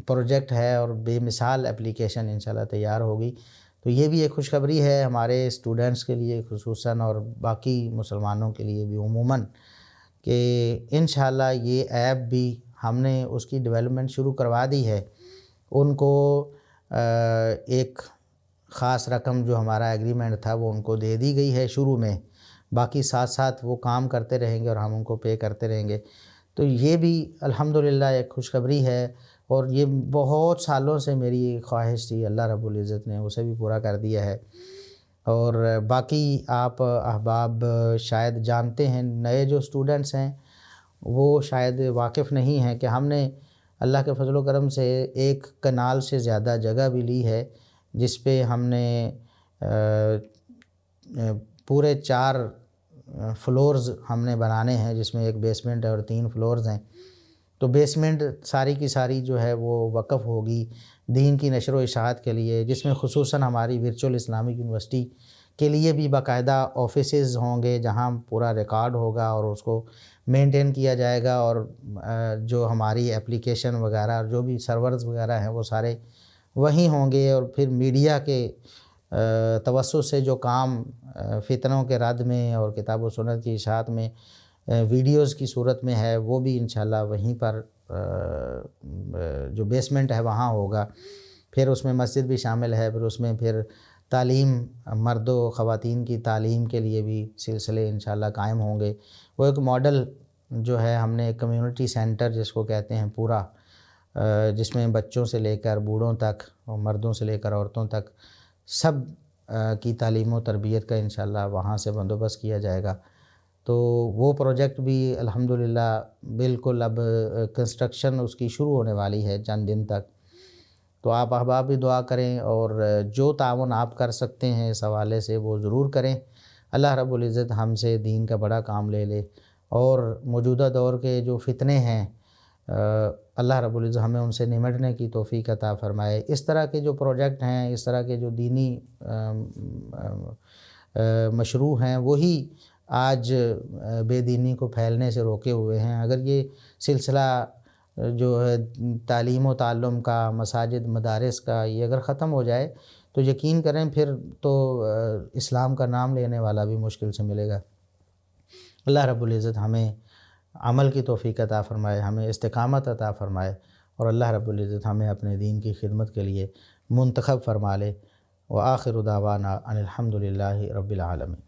پروجیکٹ ہے اور بے مثال اپلیکیشن انشاءاللہ تیار ہوگی۔ تو یہ بھی ایک خوشخبری ہے ہمارے اسٹوڈنٹس کے لیے خصوصاً، اور باقی مسلمانوں کے لیے بھی عموماً، کہ انشاءاللہ یہ ایپ بھی ہم نے اس کی ڈیولپمنٹ شروع کروا دی ہے۔ ان کو ایک خاص رقم جو ہمارا ایگریمنٹ تھا وہ ان کو دے دی گئی ہے شروع میں، باقی ساتھ ساتھ وہ کام کرتے رہیں گے اور ہم ان کو پے کرتے رہیں گے۔ تو یہ بھی الحمدللہ ایک خوشخبری ہے، اور یہ بہت سالوں سے میری خواہش تھی، اللہ رب العزت نے اسے بھی پورا کر دیا ہے۔ اور باقی آپ احباب شاید جانتے ہیں، نئے جو اسٹوڈنٹس ہیں وہ شاید واقف نہیں ہیں کہ ہم نے اللہ کے فضل و کرم سے ایک کنال سے زیادہ جگہ بھی لی ہے، جس پہ ہم نے پورے 4 فلورز ہم نے بنانے ہیں، جس میں ایک بیسمنٹ ہے اور 3 فلورز ہیں۔ تو بیسمنٹ ساری کی ساری جو ہے وہ وقف ہوگی دین کی نشر و اشاعت کے لیے، جس میں خصوصاً ہماری ورچوئل اسلامک یونیورسٹی کے لیے بھی باقاعدہ آفیسز ہوں گے، جہاں پورا ریکارڈ ہوگا اور اس کو مینٹین کیا جائے گا، اور جو ہماری اپلیکیشن وغیرہ اور جو بھی سرورز وغیرہ ہیں وہ سارے وہیں ہوں گے۔ اور پھر میڈیا کے توسط سے جو کام فتنوں کے رد میں اور کتاب و سنت کی اشاعت میں ویڈیوز کی صورت میں ہے، وہ بھی انشاءاللہ وہیں پر جو بیسمنٹ ہے وہاں ہوگا۔ پھر اس میں مسجد بھی شامل ہے، پھر اس میں پھر تعلیم، مرد و خواتین کی تعلیم کے لیے بھی سلسلے انشاءاللہ قائم ہوں گے۔ وہ ایک ماڈل جو ہے ہم نے ایک کمیونٹی سینٹر جس کو کہتے ہیں پورا، جس میں بچوں سے لے کر بوڑھوں تک اور مردوں سے لے کر عورتوں تک سب کی تعلیم و تربیت کا انشاءاللہ وہاں سے بندوبست کیا جائے گا۔ تو وہ پروجیکٹ بھی الحمدللہ بالکل اب کنسٹرکشن اس کی شروع ہونے والی ہے چند دن تک۔ تو آپ احباب بھی دعا کریں، اور جو تعاون آپ کر سکتے ہیں اس حوالے سے وہ ضرور کریں۔ اللہ رب العزت ہم سے دین کا بڑا کام لے لے، اور موجودہ دور کے جو فتنے ہیں اللہ رب العزت ہمیں ان سے نمٹنے کی توفیق عطا فرمائے۔ اس طرح کے جو پروجیکٹ ہیں، اس طرح کے جو دینی مشروع ہیں، وہی آج بے دینی کو پھیلنے سے روکے ہوئے ہیں۔ اگر یہ سلسلہ جو ہے تعلیم و تعلم کا، مساجد مدارس کا، یہ اگر ختم ہو جائے تو یقین کریں پھر تو اسلام کا نام لینے والا بھی مشکل سے ملے گا۔ اللہ رب العزت ہمیں عمل کی توفیق عطا فرمائے، ہمیں استقامت عطا فرمائے، اور اللہ رب العزت ہمیں اپنے دین کی خدمت کے لیے منتخب فرما لے۔ وآخر دعوانا ان الحمد للہ رب العالمین۔